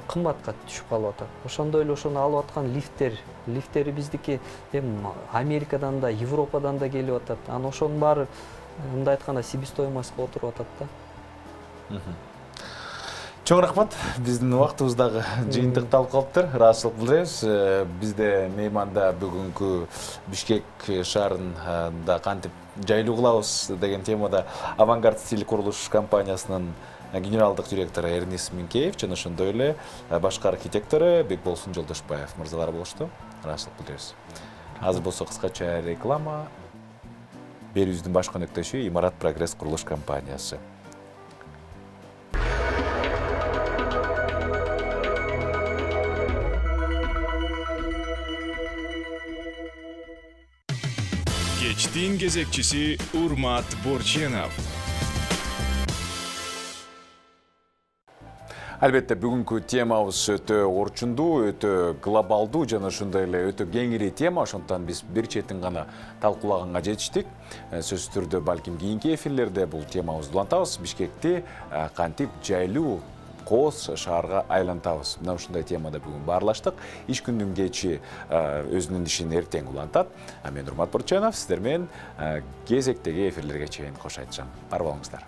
кымбатка түшүп калып атат. Ошондой эле ошону алып аткан лифттери биздики Америкадан да, Европадан да келип атат. Анан ошонун баары мындай айтканда себестоимостько отуруп атат да. Чоң рахмат. Биздин убактыбыз дагы жыйынтыкталып калыптыр. Ыраазычылык билдиребиз. Бизде мейманда бүгүнкү Бишкек шаарында кантип жайлуу кылабыз деген темада Авангард стиль курулуш компаниясынын генералдык директору Эрнис Минкеев жана ошондой эле башкы архитектору Бекболсун Жолдошбаев мырзалар болушту. Ыраазычылык билдиребиз. Азыр болсо кыскача реклама. Берүүбүздүн баш өнөктөшү Имарат Прогресс курулуш компаниясы. Кечтин кезекчиси Урмат Борченов. Албетте бүгүнкү темабыз өтө орчундуу, өтө глобалдуу жана ошондой эле өтө кеңири тема, ошондон биз бир четин гана талкуулаганга жетиштик. Сөзсүз түрдө балким кийинки эфирлерде бул темабызды улантабыз. Бишкекти кантип жайлуу коос шаарга айлантабыз. Мына ушундай темада бүгүн баарлаштык. Иш күндүн кечи өзүнүн ишин эртең улантат. Мен Урмат Борченов, сиздер менен кезектеги эфирлерге чейин кош айтышам. Бар болуңуздар.